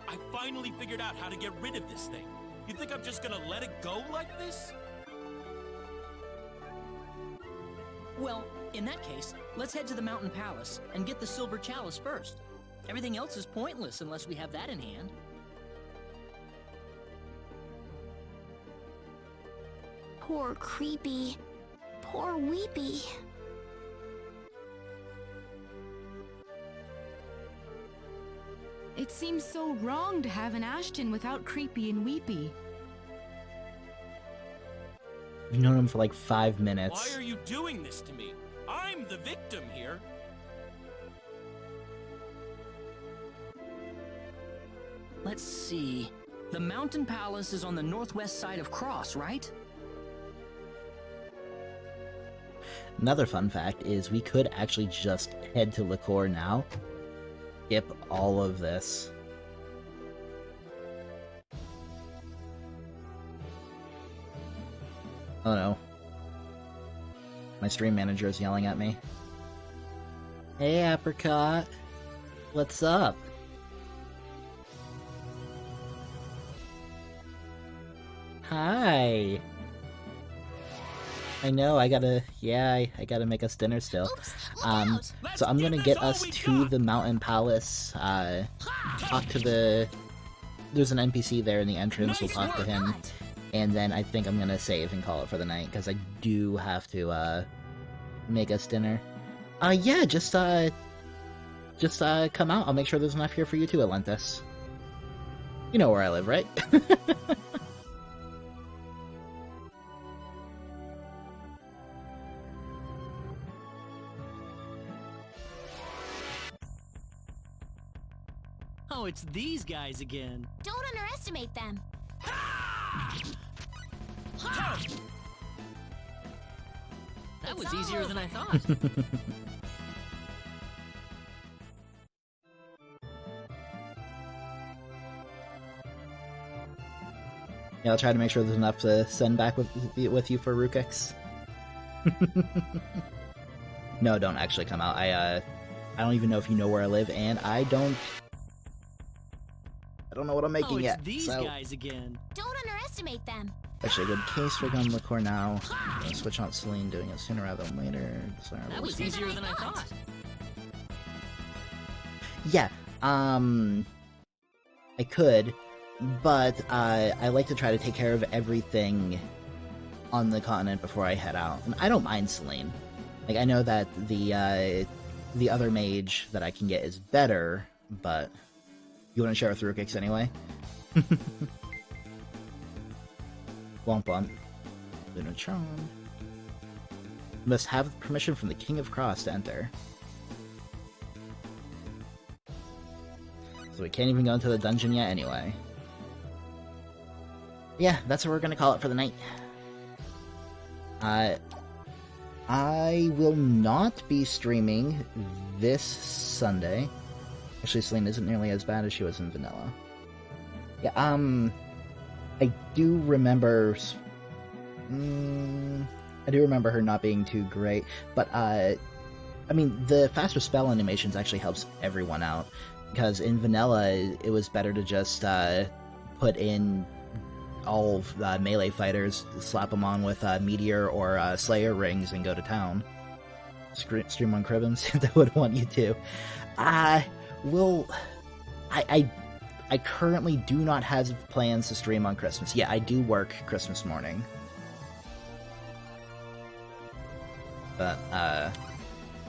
I finally figured out how to get rid of this thing. You think I'm just gonna let it go like this? Well, in that case, let's head to the Mountain Palace and get the Silver Chalice first. Everything else is pointless unless we have that in hand. Poor Creepy. Poor Weepy. It seems so wrong to have an Ashton without Creepy and Weepy. You've known him for like 5 minutes. Why are you doing this to me? I'm the victim here. Let's see. The Mountain Palace is on the northwest side of Cross, right? Another fun fact is we could actually just head to Liquor now. Skip all of this. Oh no. My stream manager is yelling at me. Hey, Apricot. What's up? Hi. I know, I gotta make us dinner still. So I'm gonna get us to the Mountain Palace, talk to there's an NPC there in the entrance, we'll talk to him, and then I think I'm gonna save and call it for the night, because I do have to, make us dinner. Yeah, just come out, I'll make sure there's enough here for you too, Atlantis. You know where I live, right? Oh, it's these guys again. Don't underestimate them. That was easier than I thought. Yeah, I'll try to make sure there's enough to send back with you for Rukix. No, don't actually come out. I don't even know if you know where I live, and I don't know what I'm making yet. These guys again. Don't underestimate them. Actually, a good case. We're going to Liquor now. I'm gonna switch on Celine, doing it sooner rather than later. That was easier than I thought. Yeah, I could, but I like to try to take care of everything on the continent before I head out. And I don't mind Celine. Like, I know that the other mage that I can get is better, but you want to share with Rukix anyway? Womp womp. Luna Charm. Must have permission from the King of Cross to enter. So we can't even go into the dungeon yet anyway. Yeah, that's what we're gonna call it for the night. I will not be streaming this Sunday. Actually, Celine isn't nearly as bad as she was in Vanilla. Yeah, I do remember her not being too great, but, I mean, the faster spell animations actually helps everyone out, because in Vanilla, it was better to just, put in all of melee fighters, slap them on with, Meteor or, Slayer rings and go to town. Stream on Cribbins, if they would want you to. I currently do not have plans to stream on Christmas. Yeah, I do work Christmas morning. But,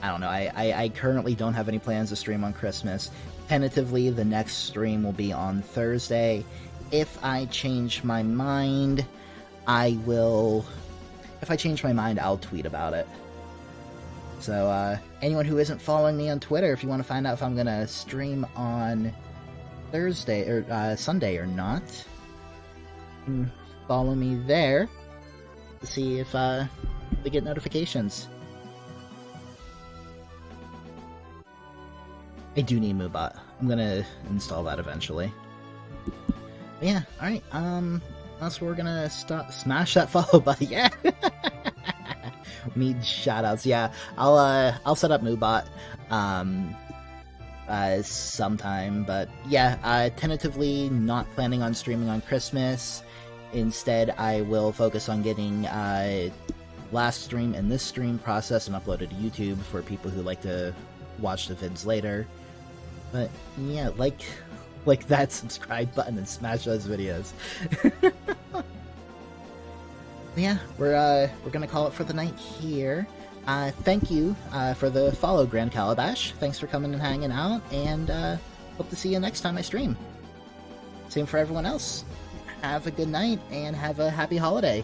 I don't know. I currently don't have any plans to stream on Christmas. Tentatively, the next stream will be on Thursday. If I change my mind, I will... If I change my mind, I'll tweet about it. So, anyone who isn't following me on Twitter, if you want to find out if I'm going to stream on Thursday or Sunday or not, follow me there to see if we get notifications. I do need Moobot. I'm gonna install that eventually. But yeah, alright, that's where we're gonna smash that follow button, yeah! Need shoutouts, yeah. I'll set up Moobot, sometime, but yeah, tentatively not planning on streaming on Christmas. Instead, I will focus on getting, last stream and this stream processed and uploaded to YouTube for people who like to watch the vids later. But yeah, like that subscribe button and smash those videos. Yeah, we're gonna call it for the night here. Thank you for the follow, Grand Calabash. Thanks for coming and hanging out, and hope to see you next time I stream. Same for everyone else. Have a good night and have a happy holiday.